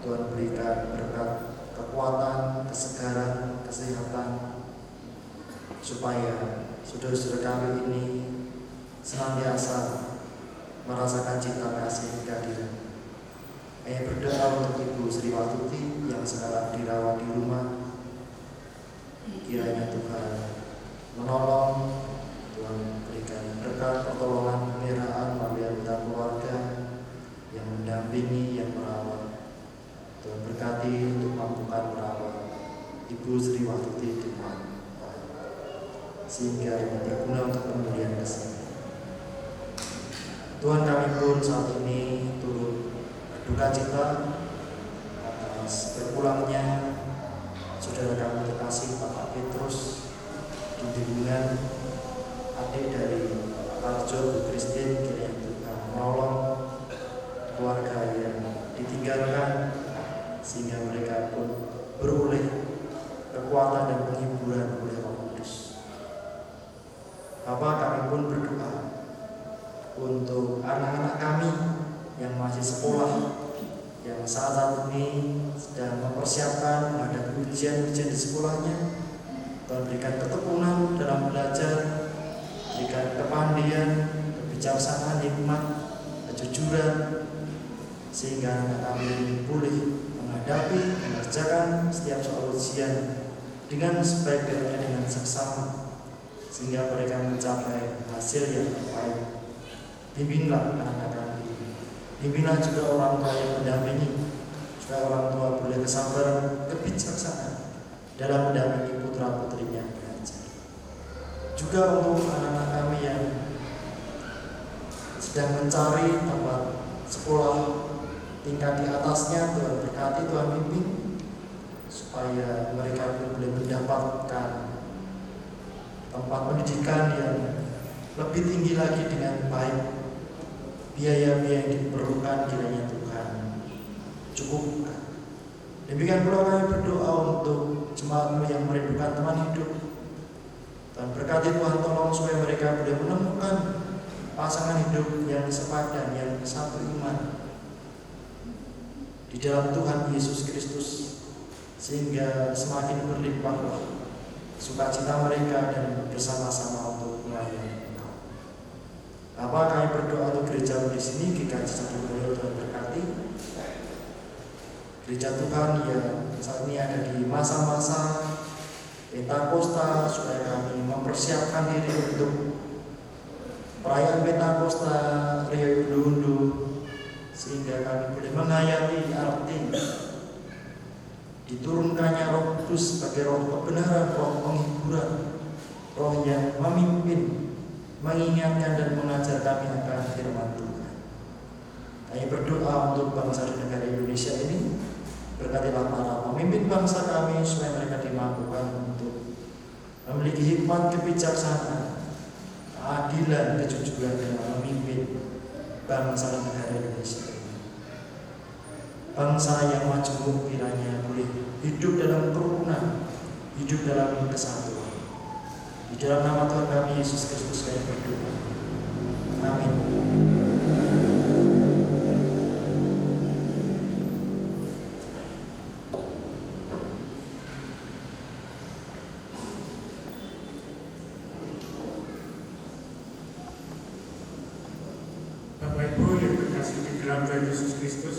Tuhan berikan berkat kekuatan, kesegaran, kesehatan, supaya saudara-saudara kami ini senantiasa merasakan cinta kasih kehadiran. Kami berdoa untuk Ibu Sri Wastuti yang sekarang dirawat di rumah. Kiranya Tuhan menolong, Tuhan berikan berkat pertolongan pemeliharaan melalui anggota keluarga yang mendampingi, yang merawat. Tuhan berkati untuk mampukan merawat Ibu Sri Wastuti dengan baik, sehingga yang berguna untuk kemudian kesini. Tuhan, kami pun saat ini turut duka cita atas berpulangnya saudara kami terkasih Bapak Petrus di Dibungan, adik dari Arjo Bu Christine, kiranya Tuhan menolong keluarga yang ditinggalkan sehingga mereka pun beroleh kekuatan dan penghiburan oleh Roh Kudus. Bapak, kami pun berdoa untuk anak-anak kami yang masih sekolah, yang saat ini sedang mempersiapkan menghadapi ujian-ujian di sekolahnya. Tuhan berikan ketekunan dalam belajar, berikan kepandaian, kebijaksanaan, hikmat, kejujuran, sehingga anak kami pulih menghadapi, mengerjakan setiap soal ujian dengan sebaik-baiknya, dengan seksama, sehingga mereka mencapai hasil yang terbaik. Bimbinglah anak-anak kami, bimbinglah juga orang tua yang mendampingi, supaya orang tua boleh kesabaran, kebijaksanaan dalam mendampingi putra-putrinya belajar. Juga untuk anak-anak kami yang sedang mencari tempat sekolah tingkat di atasnya, Tuhan berkati, Tuhan bimbing, supaya mereka boleh mendapatkan tempat pendidikan yang lebih tinggi lagi dengan baik. Biaya-biaya yang diperlukan kiranya Tuhan cukupkan. Demikian pula kami berdoa untuk jemaatmu yang merindukan teman hidup. Dan berkati Tuhan, tolong supaya mereka boleh menemukan pasangan hidup yang sepadan, yang satu iman di dalam Tuhan Yesus Kristus, sehingga semakin berlimpahlah sukacita mereka dan bersama-sama untuk melayani. Apa kami berdoa untuk gereja di sini, GKJ Satu Tuhan berkati. Gereja Tuhan yang saat ini ada di masa-masa Pentakosta, supaya kami mempersiapkan diri untuk perayaan Pentakosta, Rio Undu, sehingga kami boleh menghayati arti diturunkannya Roh Kudus sebagai roh kebenaran, roh penghiburan, roh yang memimpin, mengingatkan dan mengajar kami akan firman Tuhan. Kami berdoa untuk bangsa dan negara Indonesia ini. Berkatilah para pemimpin bangsa kami, supaya mereka dimampukan untuk memiliki hikmat, kebijaksanaan, keadilan, kejujuran dalam memimpin bangsa dan negara Indonesia ini. Bangsa yang majemuk kiranya boleh hidup dalam kerukunan, hidup dalam kesatuan. Di dalam nama Tuhan kami Yesus Kristus kami berdoa. Amin. Bapak Ibu yang terkasih di dalam Tuhan Yesus Kristus,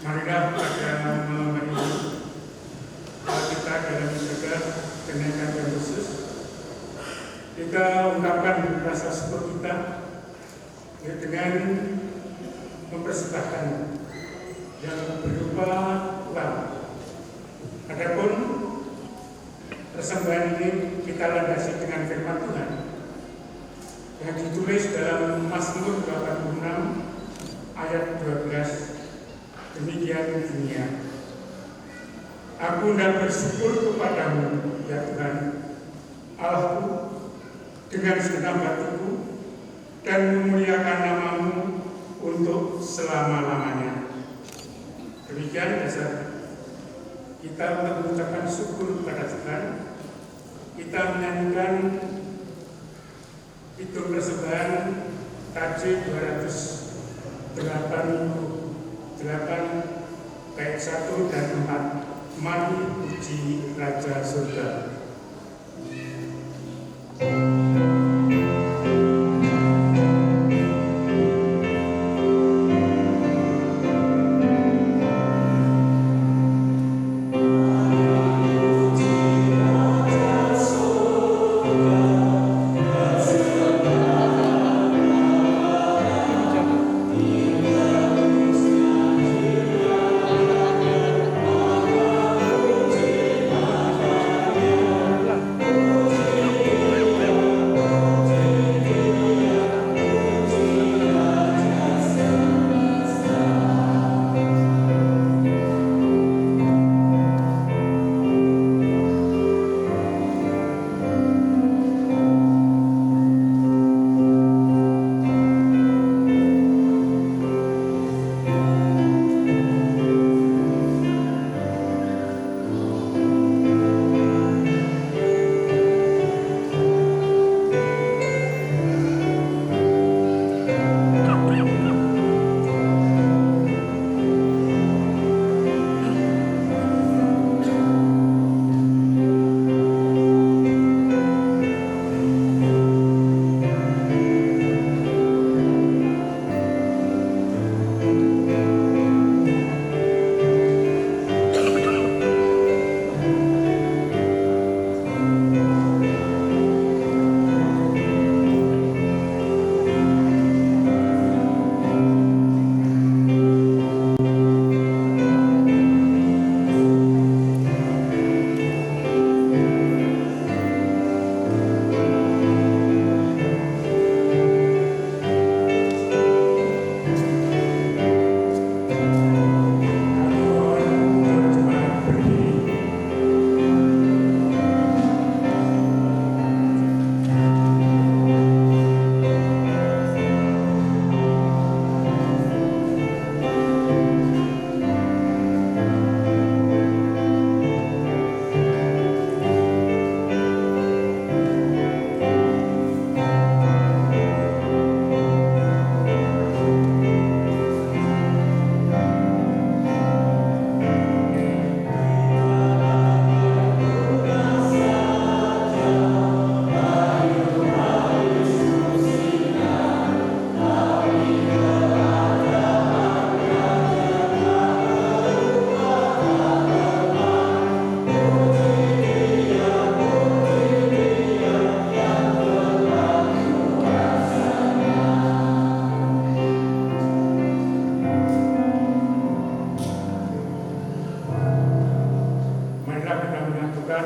marilah pada malam hari ini kita dalam menjaga kenaikan Tuhan Yesus, kita ungkapkan rasa syukur kita dengan mempersembahkan yang berupa uang. Adapun persembahan ini kita landasi dengan firman Tuhan yang ditulis dalam Mazmur 86 ayat 12. Demikian bunyinya. Aku hendak bersyukur kepadamu, ya Tuhan, Allahku, dengan segenap hatiku, dan memuliakan namamu untuk selama-lamanya. Demikian dasar kita untuk mengucapkan syukur kepada Tuhan. Kita menyanyikan hitung persembahan KJ 288 bait 1 dan 4. Mari puji Raja Surga.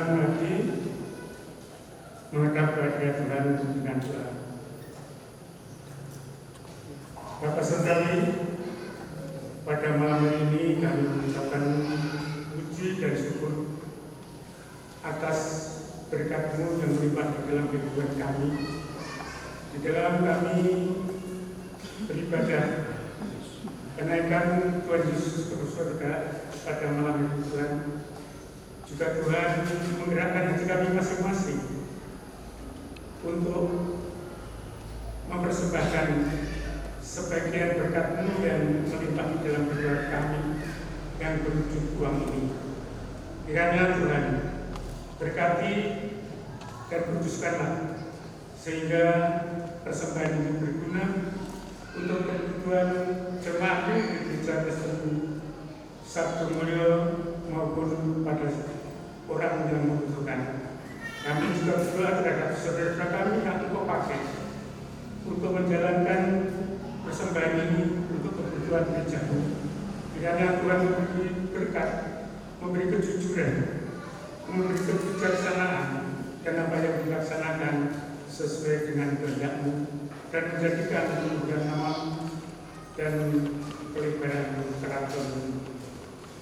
bersama lagi menghadap kepada Tuhan dengan doa. Bapak Saudari, pada malam hari ini kami mengucapkan puji dan syukur atas berkat-Mu yang melimpah di dalam kehidupan kami, di dalam kami beribadah kenaikan Tuhan Yesus ke surga pada malam hari Tuhan. Juga Tuhan menggerakkan hati kami masing-masing untuk mempersembahkan sebagian berkat-Mu yang melimpah di dalam kehidupan kami yang berwujud uang ini. Kiranya Tuhan berkati dan kuduskanlah sehingga persembahan ini berguna untuk kebutuhan jemaat di Gereja Kristen Sabtu Mulyo maupun pada orang yang membutuhkan. Kami juga berdoa terhadap saudara kami yang Engkau pakai untuk menjalankan persembahan ini untuk kebutuhan gereja-Mu. Kiranya Tuhan memberi berkat, memberi kejujuran, memberi kebijaksanaan, dan apa yang dilaksanakan sesuai dengan kehendak-Mu, dan menjadikan kemuliaan nama-Mu dan pelebaran kerajaan-Mu.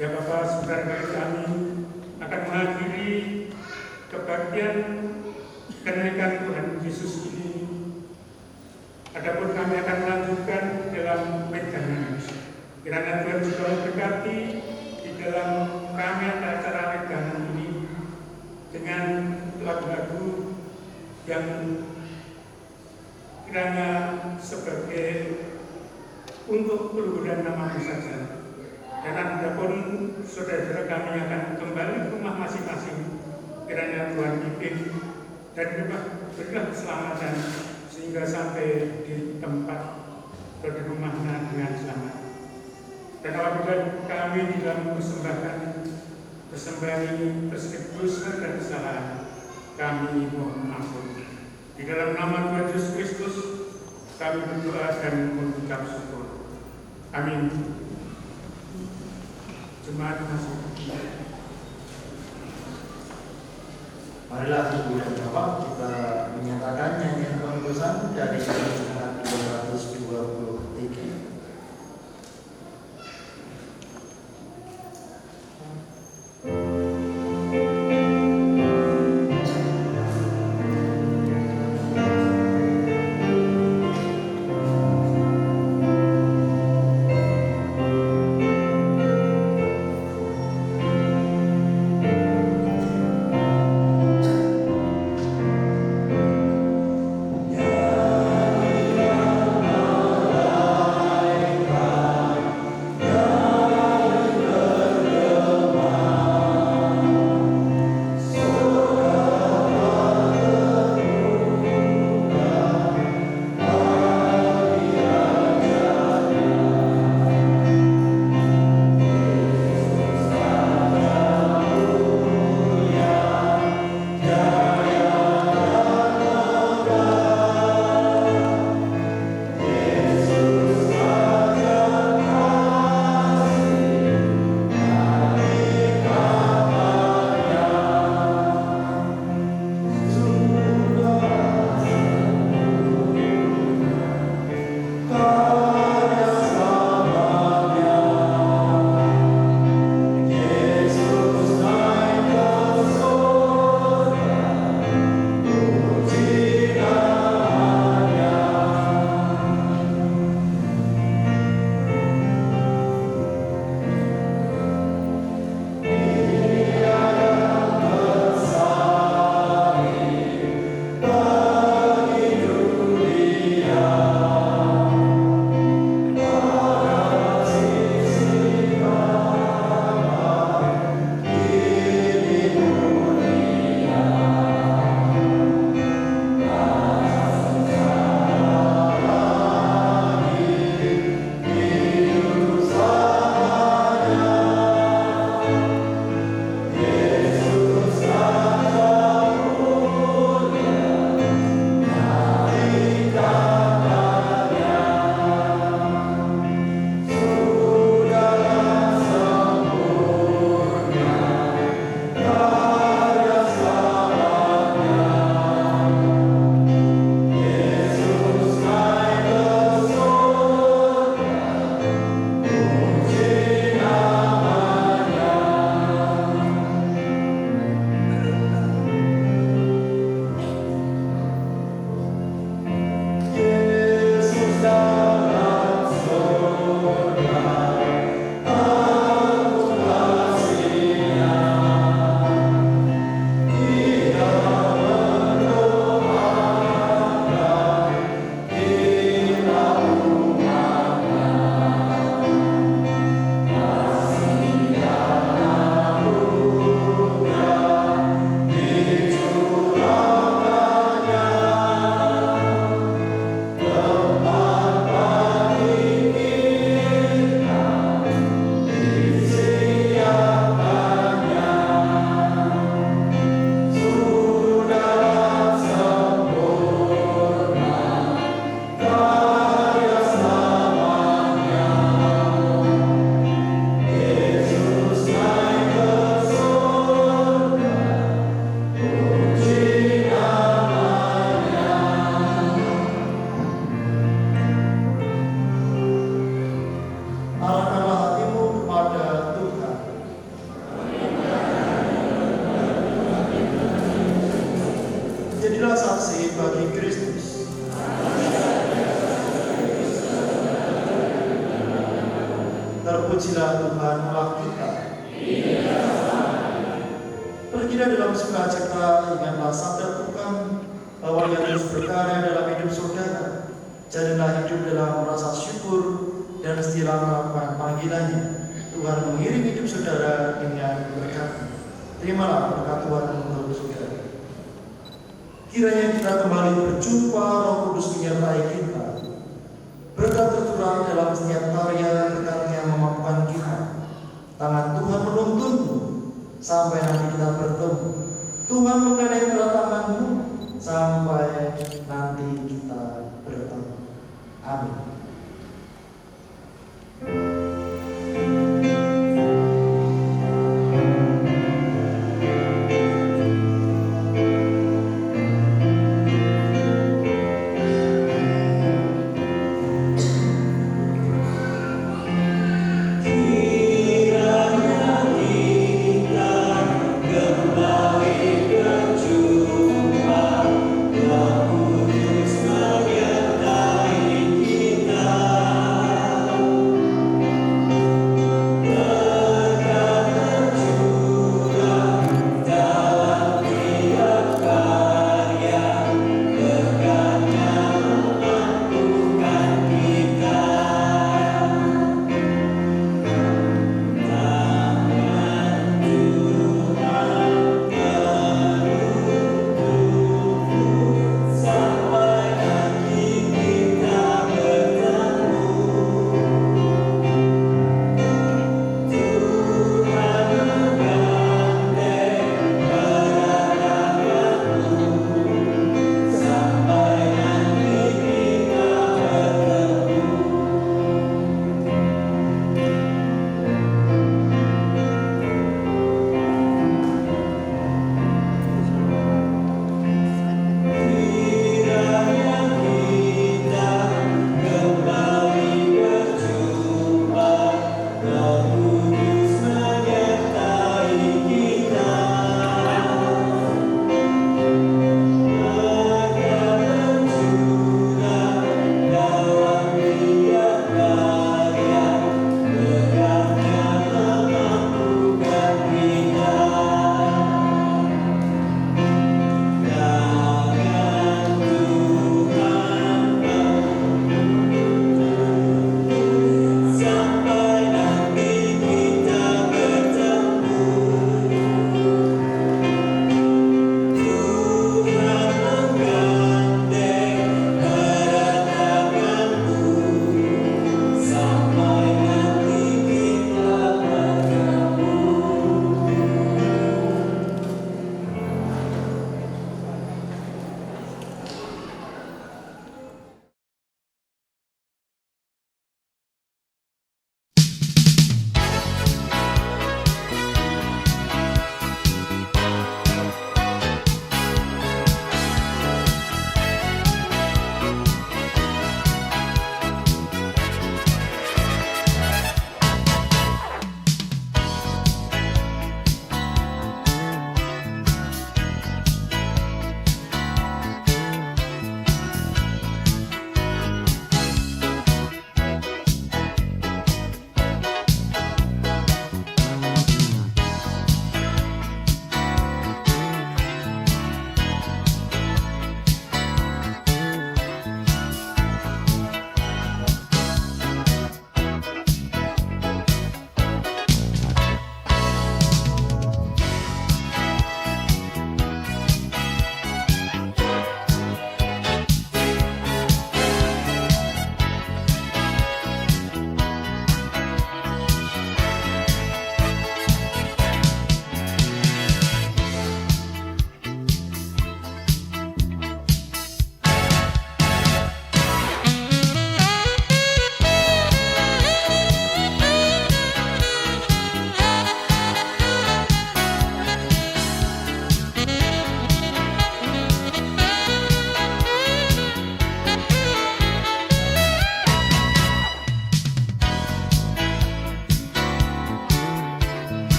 Ya Bapak, saudara kami akan mengakhiri kebahagiaan kenaikan Tuhan Yesus ini. Adapun kami akan melanjutkan dalam wedangan. Kiranya Tuhan juga memberkati di dalam kami acara wedangan ini dengan lagu-lagu yang kiranya sebagai untuk peluhuran nama-Mu saja. Dan adapun saudara-saudara kami akan kembali ke rumah masing-masing. Kiranya Tuhan pimpin dan berilah keselamatan sehingga sampai di tempat atau di rumahnya dengan selamat. Dan apabila kami di dalam persembahan ini terselip dosa dan kesalahan, kami mohon ampun. Di dalam nama Tuhan Yesus Kristus kami berdoa dan mengucap syukur. Amin. Jemaat masuk. Marilah Ibu dan Bapak kita menyatakan nyanyian penghapusan dari Jemaat 223. Ya Terpujilah Tuhan Allah kita. Pergilah dalam sukacita, ingatlah sabda Tuhan bahwa yang terus berkarya dalam hidup saudara. Jadilah hidup dalam rasa syukur dan istilah melakukan panggilannya. Tuhan mengiring hidup saudara dengan berkat. Terimalah berkat Tuhan untuk saudara. Kiranya kita kembali berjumpa, Roh Kudus menyertai kita. Berkat tercurah dalam setiap karya, berkat-Nya memampukan kita. Tangan Tuhan menuntunmu sampai nanti kita bertemu. Tuhan mengenai kedatanganmu sampai